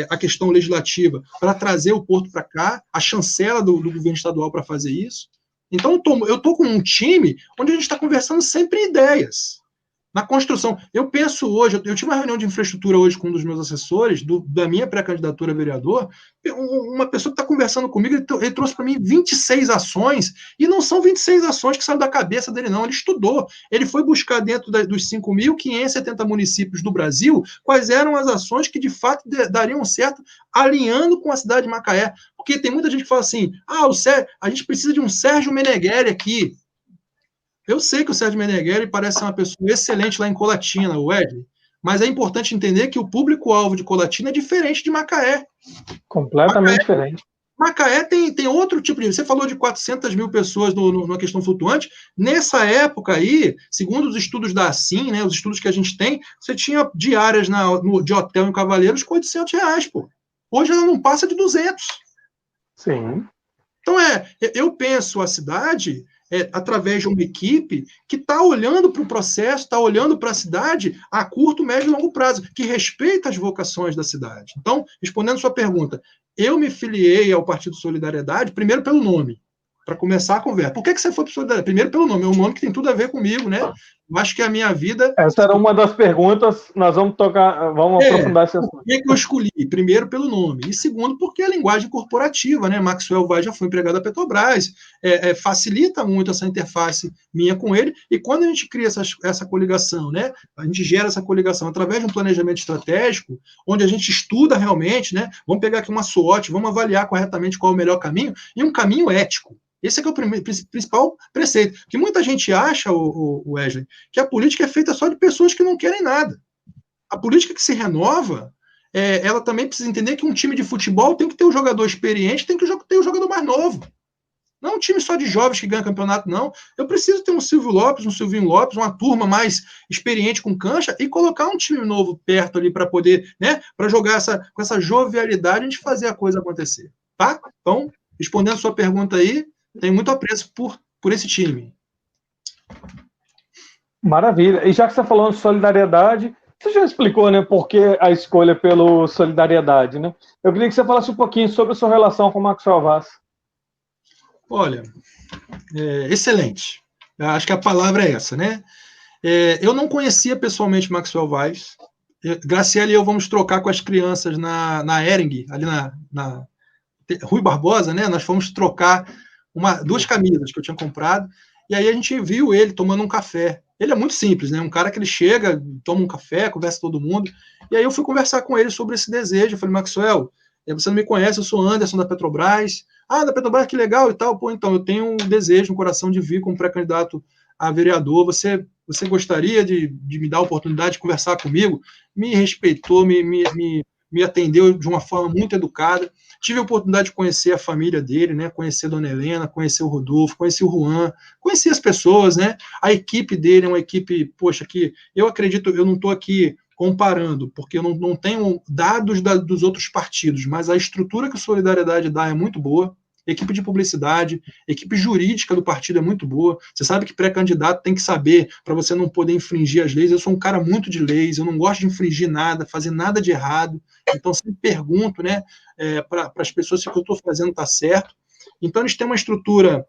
à questão legislativa para trazer o Porto para cá, a chancela do governo estadual para fazer isso. Então, eu estou com um time onde a gente está conversando sempre em ideias. Na construção, eu penso hoje, eu tive uma reunião de infraestrutura hoje com um dos meus assessores, da minha pré-candidatura a vereador, uma pessoa que está conversando comigo, ele trouxe para mim 26 ações, e não são 26 ações que saem da cabeça dele, não, ele estudou, ele foi buscar dentro dos 5.570 municípios do Brasil, quais eram as ações que de fato dariam certo, alinhando com a cidade de Macaé, porque tem muita gente que fala assim, a gente precisa de um Sérgio Meneghelli aqui. Eu sei que o Sérgio Meneghelli parece ser uma pessoa excelente lá em Colatina, o Wesley, mas é importante entender que o público-alvo de Colatina é diferente de Macaé. Completamente diferente. Macaé tem outro tipo de... Você falou de 400 mil pessoas na questão flutuante. Nessa época aí, segundo os estudos da Assim, né, os estudos que a gente tem, você tinha diárias de hotel em Cavaleiros com R$800, pô. Hoje ela não passa de 200. Sim. Então, eu penso a cidade através de uma equipe que está olhando para o processo, está olhando para a cidade a curto, médio e longo prazo, que respeita as vocações da cidade. Então, respondendo a sua pergunta, eu me filiei ao Partido Solidariedade, primeiro pelo nome, para começar a conversa. Por que você foi para o Solidariedade? Primeiro pelo nome, é um nome que tem tudo a ver comigo, né? Eu acho que a minha vida... Essa era uma das perguntas, nós vamos aprofundar esse assunto. Por que eu escolhi? Primeiro, pelo nome. E segundo, porque é a linguagem corporativa, né? Maxwell Vaz já foi empregado da Petrobras, facilita muito essa interface minha com ele, e quando a gente cria essa coligação, né? A gente gera essa coligação através de um planejamento estratégico, onde a gente estuda realmente, né? Vamos pegar aqui uma SWOT, vamos avaliar corretamente qual é o melhor caminho, e um caminho ético. Esse é que é o principal preceito. Que muita gente acha, o Wesley, que a política é feita só de pessoas que não querem nada. A política que se renova, ela também precisa entender que um time de futebol tem que ter um jogador experiente, tem que ter um jogador mais novo. Não um time só de jovens que ganha campeonato, não. Eu preciso ter um Silvio Lopes, um Silvinho Lopes, uma turma mais experiente com cancha e colocar um time novo perto ali para poder, né, para jogar com essa jovialidade, a gente fazer a coisa acontecer. Tá? Então, respondendo a sua pergunta aí, tenho muito apreço por esse time. Maravilha. E já que você está falando de solidariedade, você já explicou, né, por que a escolha pelo Solidariedade, né? Eu queria que você falasse um pouquinho sobre a sua relação com o Maxwell Vaz. Olha, excelente. Eu acho que a palavra é essa, né? Eu não conhecia pessoalmente Maxwell Vaz. Graciela e eu vamos trocar com as crianças na Ering, ali na Rui Barbosa, né? Nós fomos trocar duas camisas que eu tinha comprado, e aí a gente viu ele tomando um café. Ele é muito simples, né? Um cara que ele chega, toma um café, conversa com todo mundo, e aí eu fui conversar com ele sobre esse desejo. Eu falei, Maxwell, você não me conhece, eu sou Anderson da Petrobras. Ah, da Petrobras, que legal e tal. Pô, então, eu tenho um desejo, um coração de vir como pré-candidato a vereador. Você gostaria de me dar a oportunidade de conversar comigo? Me respeitou, me atendeu de uma forma muito educada. Tive a oportunidade de conhecer a família dele, né? Conhecer a Dona Helena, conhecer o Rodolfo, conhecer o Juan, conhecer as pessoas, né? A equipe dele é uma equipe, poxa, que eu acredito, eu não estou aqui comparando, porque eu não tenho dados dos outros partidos, mas a estrutura que a Solidariedade dá é muito boa. Equipe de publicidade, equipe jurídica do partido é muito boa. Você sabe que pré-candidato tem que saber para você não poder infringir as leis. Eu sou um cara muito de leis, eu não gosto de infringir nada, fazer nada de errado. Então, sempre pergunto, né, para as pessoas se o que eu estou fazendo está certo. Então, eles têm uma estrutura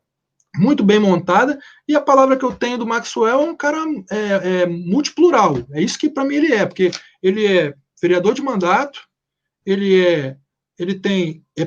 muito bem montada, e a palavra que eu tenho do Maxwell é um cara multiplural. É isso que, para mim, ele é, porque ele é vereador de mandato, ele é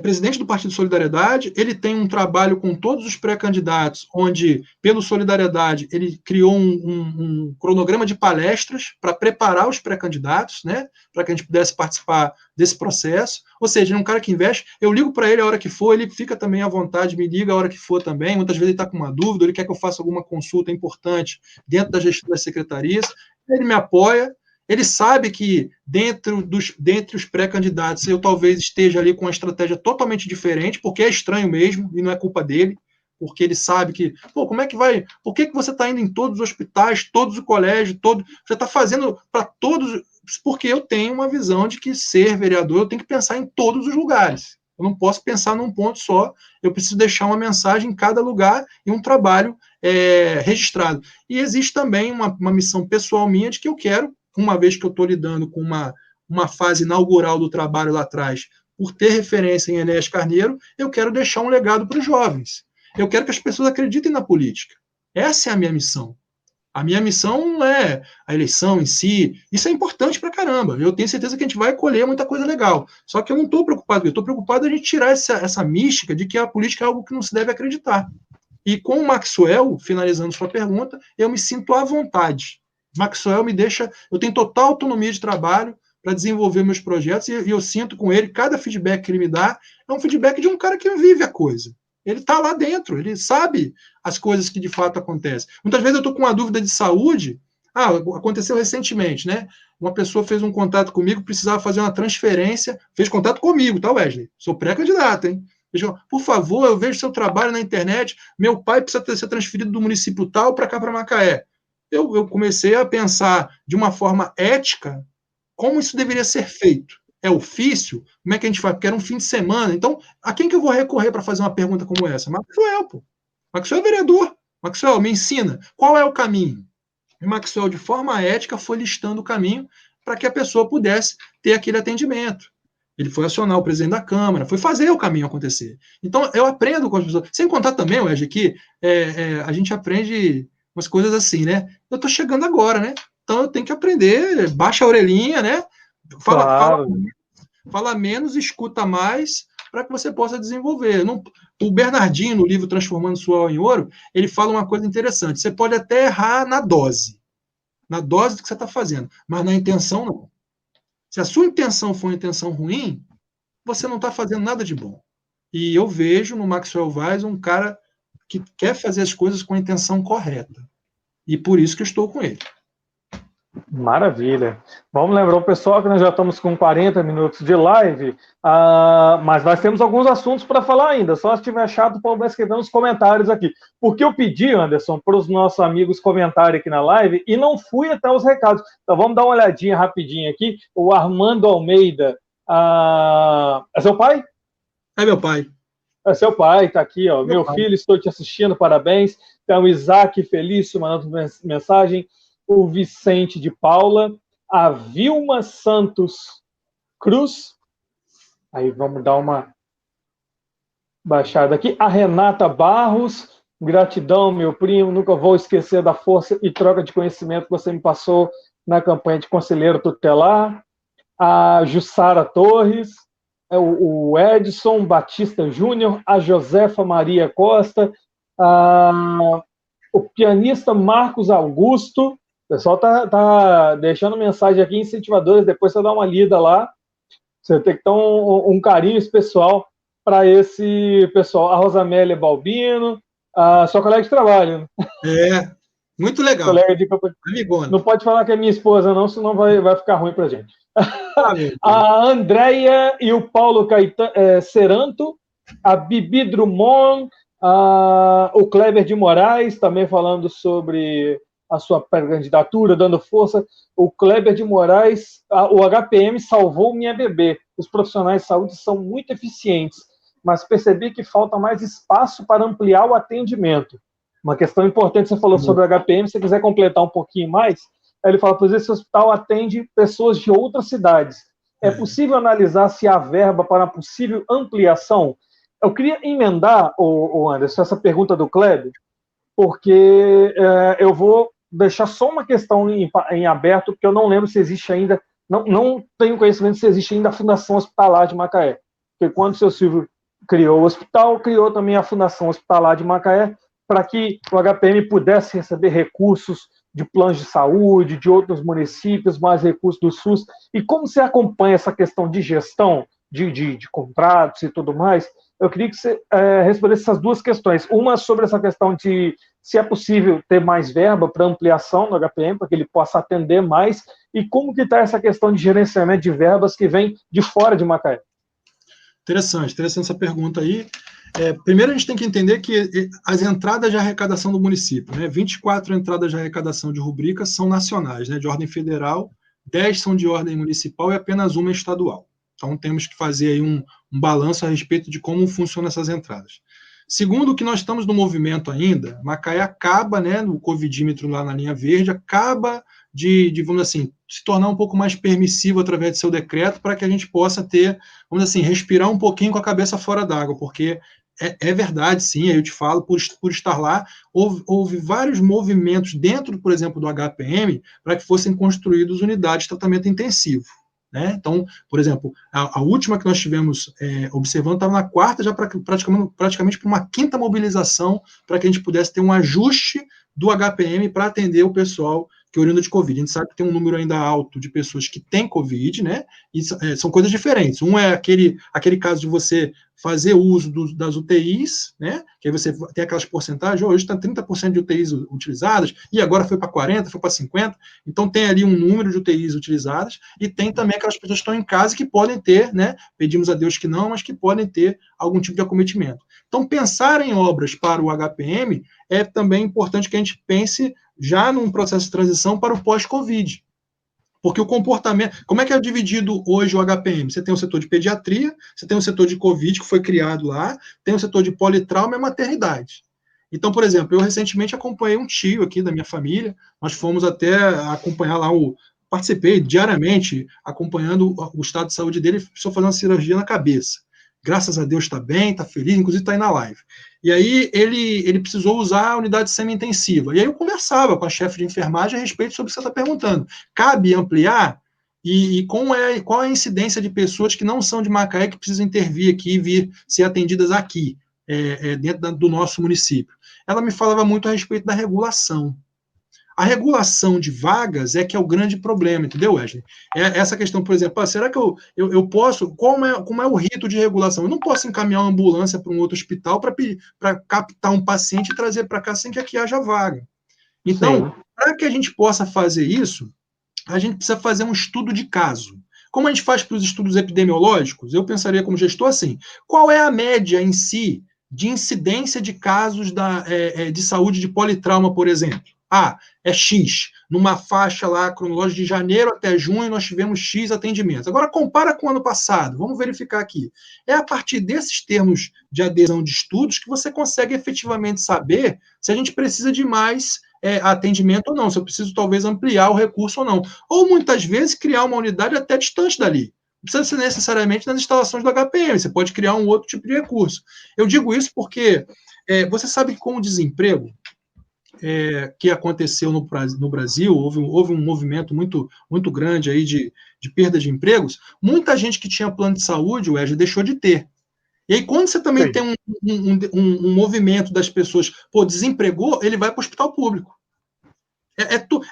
presidente do Partido Solidariedade, ele tem um trabalho com todos os pré-candidatos, onde, pelo Solidariedade, ele criou um cronograma de palestras para preparar os pré-candidatos, né, para que a gente pudesse participar desse processo. Ou seja, ele é um cara que investe. Eu ligo para ele a hora que for, ele fica também à vontade, me liga a hora que for também. Muitas vezes ele está com uma dúvida, ele quer que eu faça alguma consulta importante dentro da gestão das secretarias. Ele me apoia. Ele sabe que, dentre os pré-candidatos, eu talvez esteja ali com uma estratégia totalmente diferente, porque é estranho mesmo, e não é culpa dele, porque ele sabe que, pô, como é que vai, por que você está indo em todos os hospitais, todos os colégios, você está fazendo para todos, porque eu tenho uma visão de que ser vereador, eu tenho que pensar em todos os lugares. Eu não posso pensar num ponto só, eu preciso deixar uma mensagem em cada lugar e um trabalho registrado. E existe também uma missão pessoal minha de que eu quero, uma vez que eu estou lidando com uma fase inaugural do trabalho lá atrás, por ter referência em Enéas Carneiro, eu quero deixar um legado para os jovens. Eu quero que as pessoas acreditem na política. Essa é a minha missão. A minha missão não é a eleição em si. Isso é importante para caramba. Eu tenho certeza que a gente vai colher muita coisa legal. Só que eu não estou preocupado. Eu estou preocupado em a gente tirar essa mística de que a política é algo que não se deve acreditar. E com o Maxwell, finalizando sua pergunta, eu me sinto à vontade. Maxwell me deixa, eu tenho total autonomia de trabalho para desenvolver meus projetos, e eu sinto com ele, cada feedback que ele me dá é um feedback de um cara que vive a coisa. Ele está lá dentro, ele sabe as coisas que de fato acontecem. Muitas vezes eu estou com uma dúvida de saúde. Aconteceu recentemente, né? Uma pessoa fez um contato comigo, precisava fazer uma transferência, fez contato comigo, tá, Wesley? Sou pré-candidato, hein? Por favor, eu vejo seu trabalho na internet, meu pai precisa ser transferido do município tal para cá, para Macaé. Eu comecei a pensar de uma forma ética como isso deveria ser feito. É ofício? Como é que a gente faz? Porque era um fim de semana. Então, a quem que eu vou recorrer para fazer uma pergunta como essa? Maxwell, pô. Maxwell é vereador. Maxwell, me ensina, qual é o caminho? E Maxwell, de forma ética, foi listando o caminho para que a pessoa pudesse ter aquele atendimento. Ele foi acionar o presidente da Câmara, foi fazer o caminho acontecer. Então, eu aprendo com as pessoas. Sem contar também, Ed, que a gente aprende umas coisas assim, né? Eu estou chegando agora, né? Então, eu tenho que aprender, baixa a orelhinha, né? Fala menos, escuta mais, para que você possa desenvolver. O Bernardinho, no livro Transformando Suor em Ouro, ele fala uma coisa interessante. Você pode até errar na dose do que você está fazendo, mas na intenção, não. Se a sua intenção for uma intenção ruim, você não está fazendo nada de bom. E eu vejo no Maxwell Weiss um cara que quer fazer as coisas com a intenção correta. E por isso que eu estou com ele. Maravilha. Vamos lembrar o pessoal que nós já estamos com 40 minutos de live, mas nós temos alguns assuntos para falar ainda. Só se tiver chato, pode escrever nos comentários aqui. Porque eu pedi, Anderson, para os nossos amigos comentarem aqui na live e não fui até os recados. Então vamos dar uma olhadinha rapidinho aqui. O Armando Almeida. É seu pai? É meu pai. É seu pai, está aqui, ó. Meu filho, estou te assistindo, parabéns. Então, o Isaac Felício mandando mensagem. O Vicente de Paula, a Vilma Santos Cruz, aí vamos dar uma baixada aqui, a Renata Barros, gratidão, meu primo, nunca vou esquecer da força e troca de conhecimento que você me passou na campanha de conselheiro tutelar, a Jussara Torres, o Edson Batista Júnior, a Josefa Maria Costa, o pianista Marcos Augusto. O pessoal tá deixando mensagem aqui, incentivadores, depois você dá uma lida lá. Você tem que dar um carinho especial para esse pessoal. A Rosamélia Balbino, a sua colega de trabalho. Muito legal. Colega de... Não pode falar que é minha esposa, não, senão vai ficar ruim para a gente. A Andréia e o Paulo Seranto, a Bibi Drummond, o Kleber de Moraes, também falando sobre a sua pré-candidatura, dando força. O Kleber de Moraes, o HPM salvou minha bebê. Os profissionais de saúde são muito eficientes, mas percebi que falta mais espaço para ampliar o atendimento. Uma questão importante, você falou sobre o HPM, se você quiser completar um pouquinho mais, ele fala, por exemplo, esse hospital atende pessoas de outras cidades. É possível analisar se há verba para possível ampliação? Eu queria emendar, Anderson, essa pergunta do Kleber, porque eu vou deixar só uma questão em aberto, porque eu não lembro se existe ainda, não tenho conhecimento se existe ainda a Fundação Hospitalar de Macaé. Porque quando o seu Silvio criou o hospital, criou também a Fundação Hospitalar de Macaé, para que o HPM pudesse receber recursos de planos de saúde, de outros municípios, mais recursos do SUS. E como você acompanha essa questão de gestão, de contratos e tudo mais, eu queria que você respondesse essas duas questões. Uma sobre essa questão de se é possível ter mais verba para ampliação no HPM, para que ele possa atender mais, e como que está essa questão de gerenciamento de verbas que vem de fora de Macaé. Interessante essa pergunta aí. Primeiro, a gente tem que entender que as entradas de arrecadação do município, né, 24 entradas de arrecadação de rubrica são nacionais, né, de ordem federal, 10 são de ordem municipal e apenas uma estadual. Então, temos que fazer aí um balanço a respeito de como funcionam essas entradas. Segundo, que nós estamos no movimento ainda, Macaé acaba, né, no covidímetro lá na linha verde, acaba de, vamos assim, se tornar um pouco mais permissivo através de seu decreto para que a gente possa ter, vamos assim, respirar um pouquinho com a cabeça fora d'água, porque é verdade, sim, aí eu te falo, por estar lá, houve vários movimentos dentro, por exemplo, do HPM, para que fossem construídas unidades de tratamento intensivo. Né? Então, por exemplo, a última que nós tivemos observando estava na quarta, já praticamente para uma quinta mobilização, para que a gente pudesse ter um ajuste do HPM para atender o pessoal que é oriundo de Covid. A gente sabe que tem um número ainda alto de pessoas que têm Covid, né? E são coisas diferentes. Um é aquele caso de você fazer uso das UTIs, né? Que aí você tem aquelas porcentagens, hoje está 30% de UTIs utilizadas, e agora foi para 40%, foi para 50%. Então tem ali um número de UTIs utilizadas, e tem também aquelas pessoas que estão em casa que podem ter, né? Pedimos a Deus que não, mas que podem ter algum tipo de acometimento. Então, pensar em obras para o HPM é também importante que a gente pense já num processo de transição para o pós-Covid. Porque o comportamento... Como é que é dividido hoje o HPM? Você tem o setor de pediatria, você tem o setor de Covid, que foi criado lá, tem o setor de politrauma e maternidade. Então, por exemplo, eu recentemente acompanhei um tio aqui da minha família, nós fomos até acompanhar lá participei diariamente acompanhando o estado de saúde dele, precisou fazer uma cirurgia na cabeça. Graças a Deus está bem, está feliz, inclusive está aí na live. E aí ele precisou usar a unidade semi-intensiva. E aí eu conversava com a chefe de enfermagem a respeito sobre o que você está perguntando. Cabe ampliar? E qual é a incidência de pessoas que não são de Macaé que precisam intervir aqui e vir ser atendidas aqui, dentro do nosso município? Ela me falava muito a respeito da regulação. A regulação de vagas é que é o grande problema, entendeu, Wesley? Essa questão, por exemplo, será que eu posso, como é o rito de regulação? Eu não posso encaminhar uma ambulância para um outro hospital para captar um paciente e trazer para cá sem que aqui haja vaga. Então, para que a gente possa fazer isso, a gente precisa fazer um estudo de caso. Como a gente faz para os estudos epidemiológicos, eu pensaria como gestor assim, qual é a média em si de incidência de casos de saúde de politrauma, por exemplo? É X. Numa faixa lá cronológica de janeiro até junho, nós tivemos X atendimentos. Agora, compara com o ano passado. Vamos verificar aqui. É a partir desses termos de adesão de estudos que você consegue efetivamente saber se a gente precisa de mais atendimento ou não, se eu preciso talvez ampliar o recurso ou não. Ou, muitas vezes, criar uma unidade até distante dali. Não precisa ser necessariamente nas instalações do HPM, você pode criar um outro tipo de recurso. Eu digo isso porque você sabe que com o desemprego que aconteceu no Brasil, houve um movimento muito, muito grande aí de perda de empregos, muita gente que tinha plano de saúde, Wesley, deixou de ter. E aí, quando você também tem um movimento das pessoas, desempregou, ele vai para o hospital público.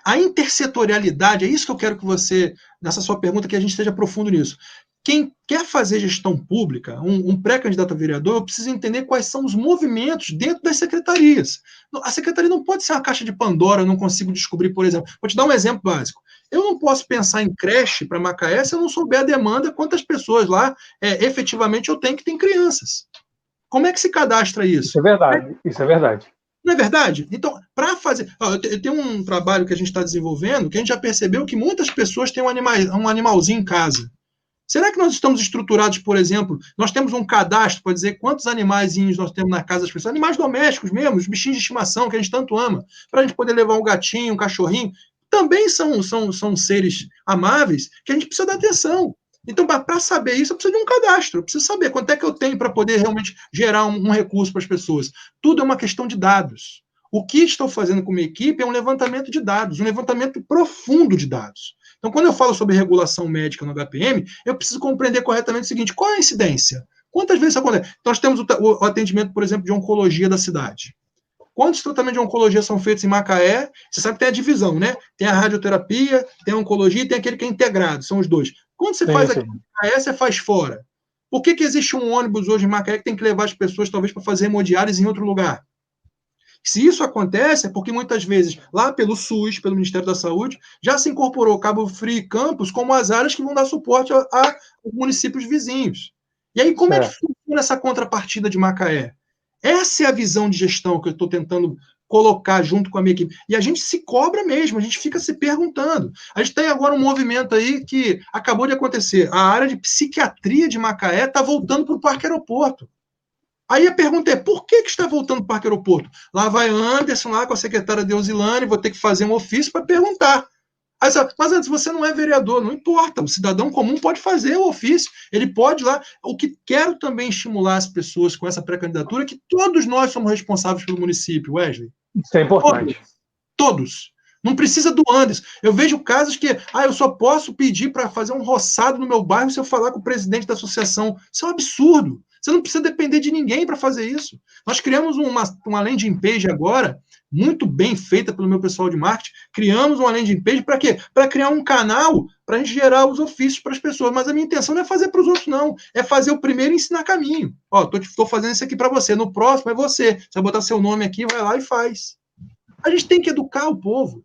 A intersetorialidade, é isso que eu quero que você, nessa sua pergunta, que a gente esteja profundo nisso. Quem quer fazer gestão pública, um pré-candidato a vereador, eu preciso entender quais são os movimentos dentro das secretarias. A secretaria não pode ser uma caixa de Pandora, eu não consigo descobrir, por exemplo. Vou te dar um exemplo básico. Eu não posso pensar em creche para Macaé se eu não souber a demanda, quantas pessoas lá efetivamente eu tenho que tem crianças. Como é que se cadastra isso? Isso é verdade, isso é verdade. Não é verdade? Então, para fazer... eu tenho um trabalho que a gente está desenvolvendo que a gente já percebeu que muitas pessoas têm um animalzinho em casa. Será que nós estamos estruturados, por exemplo, nós temos um cadastro para dizer quantos animaizinhos nós temos na casa das pessoas, animais domésticos mesmo, os bichinhos de estimação que a gente tanto ama, para a gente poder levar um gatinho, um cachorrinho, também são seres amáveis que a gente precisa dar atenção. Então, para saber isso, eu preciso de um cadastro, eu preciso saber quanto é que eu tenho para poder realmente gerar um recurso para as pessoas. Tudo é uma questão de dados. O que estou fazendo com a minha equipe é um levantamento de dados, um levantamento profundo de dados. Então, quando eu falo sobre regulação médica no HPM, eu preciso compreender corretamente o seguinte: qual é a incidência? Quantas vezes isso acontece? Então, nós temos o atendimento, por exemplo, de oncologia da cidade. Quantos tratamentos de oncologia são feitos em Macaé? Você sabe que tem a divisão, né? Tem a radioterapia, tem a oncologia e tem aquele que é integrado, são os dois. Quando você faz aqui em Macaé, você faz fora. Por que existe um ônibus hoje em Macaé que tem que levar as pessoas, talvez, para fazer hemodiálise em outro lugar? Se isso acontece, é porque muitas vezes, lá pelo SUS, pelo Ministério da Saúde, já se incorporou Cabo Frio e Campos como as áreas que vão dar suporte a municípios vizinhos. E aí, como é que funciona essa contrapartida de Macaé? Essa é a visão de gestão que eu estou tentando colocar junto com a minha equipe. E a gente se cobra mesmo, a gente fica se perguntando. A gente tem agora um movimento aí que acabou de acontecer. A área de psiquiatria de Macaé está voltando para o Parque Aeroporto. Aí a pergunta é, por que está voltando para o Parque Aeroporto? Lá vai Anderson, lá com a secretária Deusilane, vou ter que fazer um ofício para perguntar. Aí, mas antes, você não é vereador, não importa, o cidadão comum pode fazer o ofício, ele pode ir lá. O que quero também estimular as pessoas com essa pré-candidatura é que todos nós somos responsáveis pelo município, Wesley. Isso é importante. Todos. Não precisa do Anderson. Eu vejo casos que, eu só posso pedir para fazer um roçado no meu bairro se eu falar com o presidente da associação. Isso é um absurdo. Você não precisa depender de ninguém para fazer isso. Nós criamos uma landing page agora, muito bem feita pelo meu pessoal de marketing. Criamos uma landing page para quê? Para criar um canal para a gente gerar os ofícios para as pessoas. Mas a minha intenção não é fazer para os outros, não. É fazer o primeiro e ensinar caminho. Estou fazendo isso aqui para você. No próximo é você. Você vai botar seu nome aqui, vai lá e faz. A gente tem que educar o povo.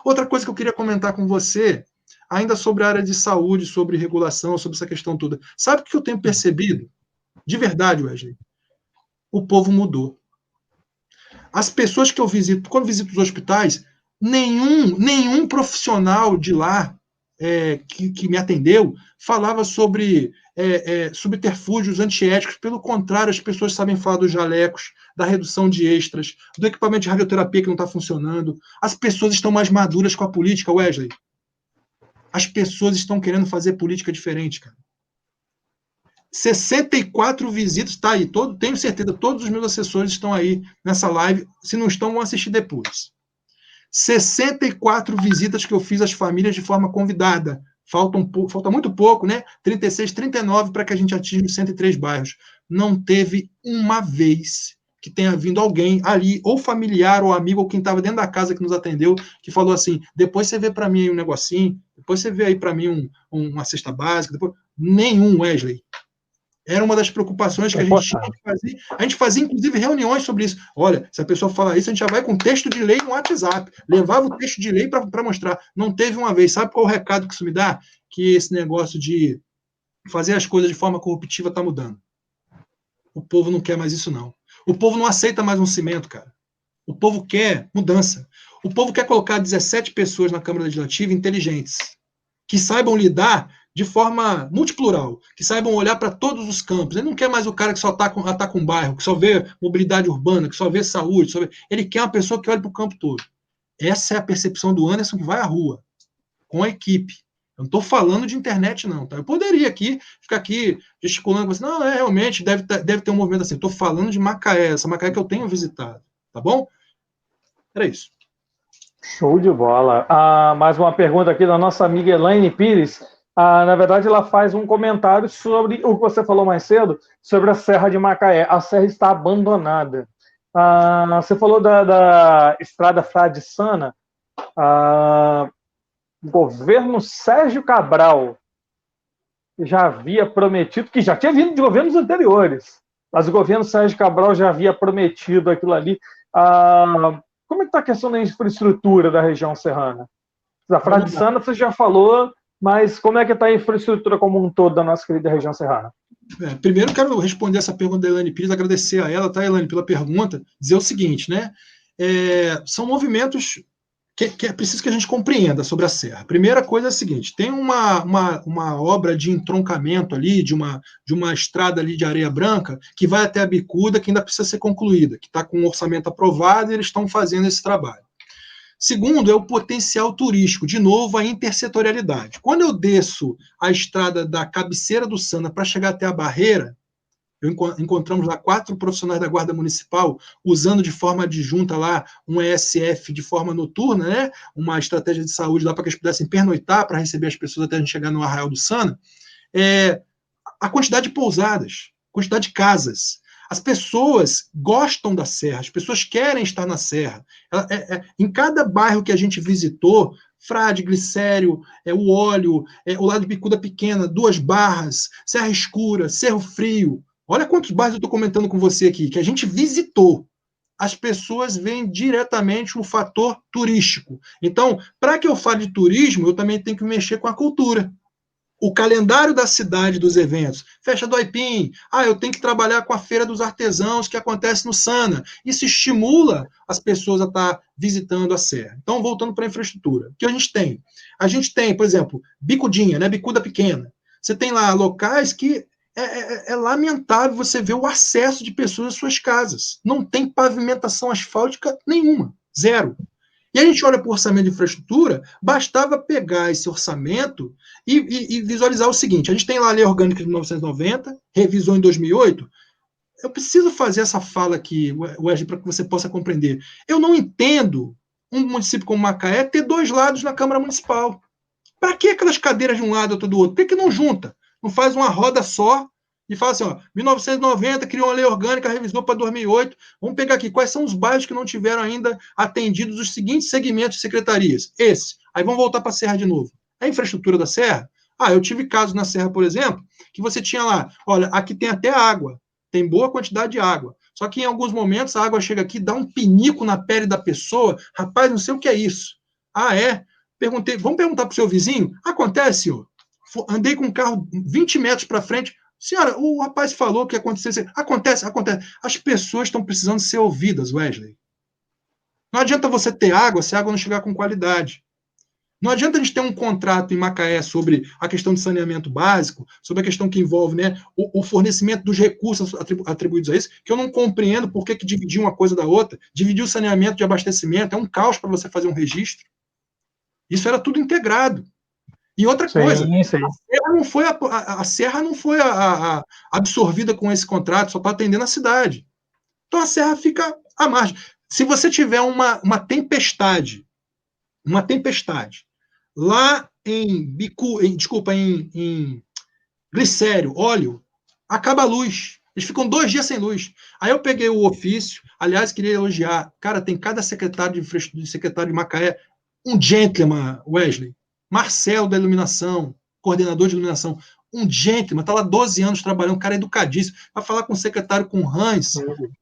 Outra coisa que eu queria comentar com você, ainda sobre a área de saúde, sobre regulação, sobre essa questão toda. Sabe o que eu tenho percebido? De verdade, Wesley, o povo mudou. As pessoas que eu visito, quando visito os hospitais, nenhum profissional de lá que me atendeu falava sobre subterfúgios antiéticos. Pelo contrário, as pessoas sabem falar dos jalecos, da redução de extras, do equipamento de radioterapia que não está funcionando. As pessoas estão mais maduras com a política, Wesley. As pessoas estão querendo fazer política diferente, cara. 64 visitas, tá aí. Tenho certeza, todos os meus assessores estão aí nessa live. Se não estão, vão assistir depois. 64 visitas que eu fiz às famílias de forma convidada. Falta muito pouco, né? 36, 39 para que a gente atinja os 103 bairros. Não teve uma vez que tenha vindo alguém ali, ou familiar, ou amigo, ou quem estava dentro da casa que nos atendeu, que falou assim, depois você vê para mim um negocinho, depois você vê aí para mim uma cesta básica. Depois... Nenhum, Wesley. Era uma das preocupações que a gente tinha que fazer. A gente fazia, inclusive, reuniões sobre isso. Olha, se a pessoa falar isso, a gente já vai com texto de lei no WhatsApp. Levava o texto de lei para mostrar. Não teve uma vez. Sabe qual é o recado que isso me dá? Que esse negócio de fazer as coisas de forma corruptiva está mudando. O povo não quer mais isso, não. O povo não aceita mais um cimento, cara. O povo quer mudança. O povo quer colocar 17 pessoas na Câmara Legislativa inteligentes, que saibam lidar de forma multiplural, que saibam olhar para todos os campos. Ele não quer mais o cara que só ataca um bairro, que só vê mobilidade urbana, que só vê saúde. Ele quer uma pessoa que olhe para o campo todo. Essa é a percepção do Anderson, que vai à rua, com a equipe. Eu não estou falando de internet, não. Tá? Eu poderia ficar aqui gesticulando, assim, não, realmente deve ter um movimento assim. Estou falando de Macaé, essa Macaé que eu tenho visitado. Tá bom? Era isso. Show de bola. Mais uma pergunta aqui da nossa amiga Elaine Pires. Na verdade, ela faz um comentário sobre o que você falou mais cedo, sobre a Serra de Macaé. A serra está abandonada. Você falou da estrada Frade Sana. O governo Sérgio Cabral já havia prometido, que já tinha vindo de governos anteriores, mas o governo Sérgio Cabral já havia prometido aquilo ali. Como é que está a questão da infraestrutura da região serrana? Da Frade Sana você já falou, mas como é que está a infraestrutura como um todo da nossa querida região serrana? Primeiro, quero responder essa pergunta da Elaine Pires, agradecer a ela, tá, Elaine, pela pergunta, dizer o seguinte, né? São movimentos que é preciso que a gente compreenda sobre a Serra. A primeira coisa é a seguinte, tem uma obra de entroncamento ali, de uma estrada ali de areia branca, que vai até a Bicuda, que ainda precisa ser concluída, que está com um orçamento aprovado e eles estão fazendo esse trabalho. Segundo, é o potencial turístico, de novo, a intersetorialidade. Quando eu desço a estrada da cabeceira do Sana para chegar até a Barreira, encontramos lá 4 profissionais da Guarda Municipal usando de forma adjunta lá um ESF de forma noturna, né? Uma estratégia de saúde lá para que eles pudessem pernoitar para receber as pessoas até a gente chegar no Arraial do Sana. A quantidade de pousadas, quantidade de casas. As pessoas gostam da Serra, as pessoas querem estar na Serra. Em cada bairro que a gente visitou, Frade, Glicério, o Óleo, o lado de Bicuda Pequena, Duas Barras, Serra Escura, Cerro Frio. Olha quantos bairros eu estou comentando com você aqui, que a gente visitou. As pessoas veem diretamente o fator turístico. Então, para que eu fale de turismo, eu também tenho que mexer com a cultura. O calendário da cidade dos eventos, festa do Aipim, eu tenho que trabalhar com a Feira dos Artesãos que acontece no Sana. Isso estimula as pessoas a estar visitando a Serra. Então, voltando para a infraestrutura, o que a gente tem? A gente tem, por exemplo, Bicudinha, né, Bicuda Pequena. Você tem lá locais que é lamentável você ver o acesso de pessoas às suas casas. Não tem pavimentação asfáltica nenhuma, zero. E a gente olha para o orçamento de infraestrutura, bastava pegar esse orçamento e visualizar o seguinte, a gente tem lá a Lei Orgânica de 1990, revisou em 2008, eu preciso fazer essa fala aqui, Wesley, para que você possa compreender. Eu não entendo um município como Macaé ter 2 lados na Câmara Municipal. Para que aquelas cadeiras de um lado e outro do outro? Por que não junta? Não faz uma roda só e fala assim, 1990 criou uma lei orgânica, revisou para 2008. Vamos pegar aqui, quais são os bairros que não tiveram ainda atendidos os seguintes segmentos de secretarias? Esse. Aí vamos voltar para a Serra de novo. A infraestrutura da Serra? Eu tive casos na Serra, por exemplo, que você tinha lá, olha, aqui tem até água, tem boa quantidade de água. Só que em alguns momentos a água chega aqui, dá um pinico na pele da pessoa. Rapaz, não sei o que é isso. Perguntei, vamos perguntar para o seu vizinho? Acontece, senhor? Andei com o carro 20 metros para frente. Senhora, o rapaz falou que acontecesse. Acontece. As pessoas estão precisando ser ouvidas, Wesley. Não adianta você ter água se a água não chegar com qualidade. Não adianta a gente ter um contrato em Macaé sobre a questão de saneamento básico, sobre a questão que envolve, né, o fornecimento dos recursos atribuídos a isso, que eu não compreendo por que dividir uma coisa da outra. Dividir o saneamento de abastecimento é um caos para você fazer um registro. Isso era tudo integrado. E outra coisa, a Serra não foi absorvida com esse contrato, só está atendendo a cidade. Então a Serra fica à margem. Se você tiver uma tempestade lá em Glicério, óleo, acaba a luz. Eles ficam 2 dias sem luz. Aí eu peguei o ofício, aliás, queria elogiar. Cara, tem cada secretário de Macaé, um gentleman, Wesley. Marcelo da iluminação, coordenador de iluminação, um gentleman, está lá 12 anos trabalhando, um cara educadíssimo. Vai falar com o secretário, com o Hans,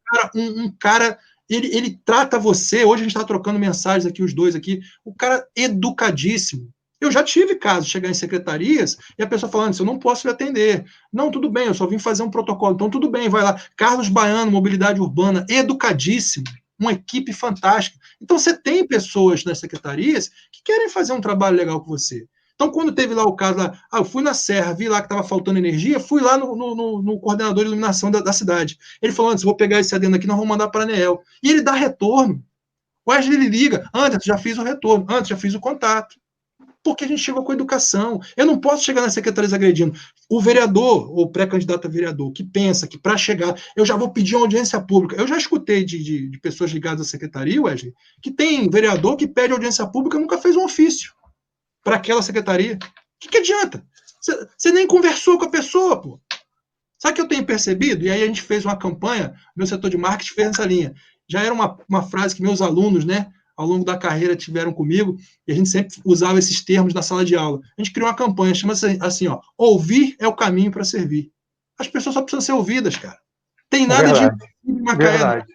cara, um cara, ele trata você, hoje a gente está trocando mensagens aqui, os dois aqui, o cara educadíssimo. Eu já tive casos, chegar em secretarias e a pessoa falando, eu não posso lhe atender. Não, tudo bem, eu só vim fazer um protocolo. Então, tudo bem, vai lá. Carlos Baiano, Mobilidade Urbana, educadíssimo, uma equipe fantástica. Então, você tem pessoas nas secretarias que querem fazer um trabalho legal com você. Então, quando teve lá o caso, eu fui na Serra, vi lá que estava faltando energia, fui lá no coordenador de iluminação da cidade. Ele falou, antes, vou pegar esse adendo aqui, nós vamos mandar para a ANEEL. E ele dá retorno. O Wesley, ele liga, antes, já fiz o retorno, antes, já fiz o contato. Porque a gente chegou com educação. Eu não posso chegar nas secretarias agredindo. O vereador, ou pré-candidato a vereador, que pensa que para chegar, eu já vou pedir uma audiência pública. Eu já escutei de pessoas ligadas à secretaria, Wesley, que tem vereador que pede audiência pública e nunca fez um ofício para aquela secretaria. O que adianta? Você nem conversou com a pessoa, pô. Sabe o que eu tenho percebido? E aí a gente fez uma campanha, meu setor de marketing fez essa linha. Já era uma frase que meus alunos, né, ao longo da carreira tiveram comigo, e a gente sempre usava esses termos na sala de aula. A gente criou uma campanha, chama-se assim, ó, ouvir é o caminho para servir. As pessoas só precisam ser ouvidas, cara. Tem nada de impossível em Macaé.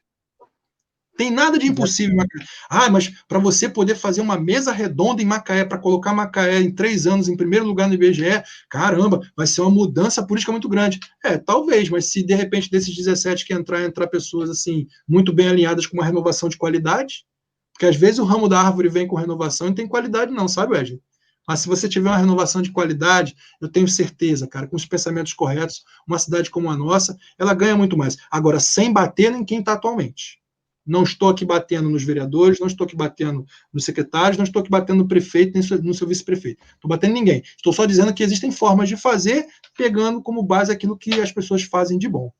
Tem nada de impossível em Macaé. Mas para você poder fazer uma mesa redonda em Macaé, para colocar Macaé em 3 anos em primeiro lugar no IBGE, caramba, vai ser uma mudança política muito grande. Talvez, mas se de repente desses 17 que entrar pessoas assim, muito bem alinhadas com uma renovação de qualidade, porque às vezes o ramo da árvore vem com renovação e não tem qualidade não, sabe, Wesley? Mas se você tiver uma renovação de qualidade, eu tenho certeza, cara, com os pensamentos corretos, uma cidade como a nossa, ela ganha muito mais. Agora, sem bater em quem está atualmente. Não estou aqui batendo nos vereadores, não estou aqui batendo nos secretários, não estou aqui batendo no prefeito, nem no seu vice-prefeito. Estou batendo em ninguém. Estou só dizendo que existem formas de fazer, pegando como base aquilo que as pessoas fazem de bom.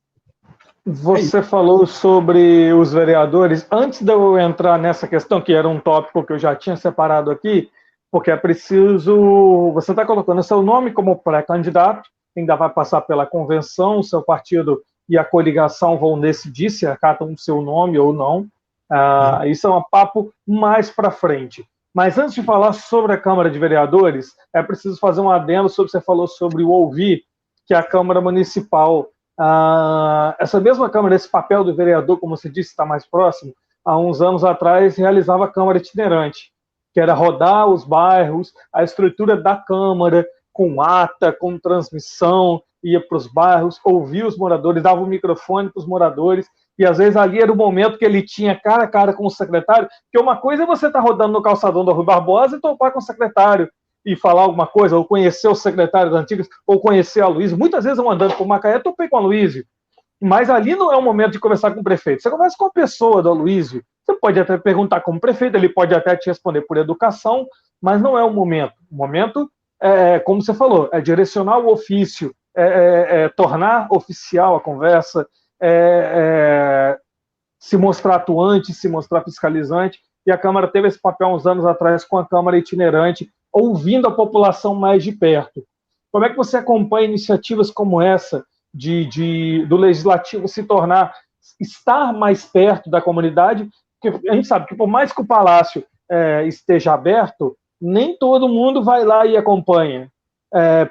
Você falou sobre os vereadores. Antes de eu entrar nessa questão, que era um tópico que eu já tinha separado aqui, porque é preciso... Você está colocando seu nome como pré-candidato, ainda vai passar pela convenção, o seu partido e a coligação vão decidir se acatam o seu nome ou não. Isso é um papo mais para frente. Mas antes de falar sobre a Câmara de Vereadores, é preciso fazer um adendo sobre o que você falou sobre o ouvir, que a Câmara Municipal... essa mesma Câmara, esse papel do vereador, como você disse, está mais próximo, há uns anos atrás realizava a Câmara itinerante, que era rodar os bairros, a estrutura da Câmara, com ata, com transmissão, ia para os bairros, ouvia os moradores, dava o microfone para os moradores, e às vezes ali era o momento que ele tinha cara a cara com o secretário, porque uma coisa é você estar rodando no calçadão da Rui Barbosa e topar com o secretário, e falar alguma coisa, ou conhecer os secretários antigos, ou conhecer a Luísa. Muitas vezes eu andando por Macaé, topei com a Luísa. Mas ali não é o momento de conversar com o prefeito. Você conversa com a pessoa do Aloysio. Você pode até perguntar como prefeito, ele pode até te responder por educação, mas não é o momento. O momento, como você falou, é direcionar o ofício, tornar oficial a conversa, se mostrar atuante, se mostrar fiscalizante. E a Câmara teve esse papel uns anos atrás com a Câmara itinerante, ouvindo a população mais de perto. Como é que você acompanha iniciativas como essa do Legislativo estar mais perto da comunidade? Porque a gente sabe que por mais que o Palácio esteja aberto, nem todo mundo vai lá e acompanha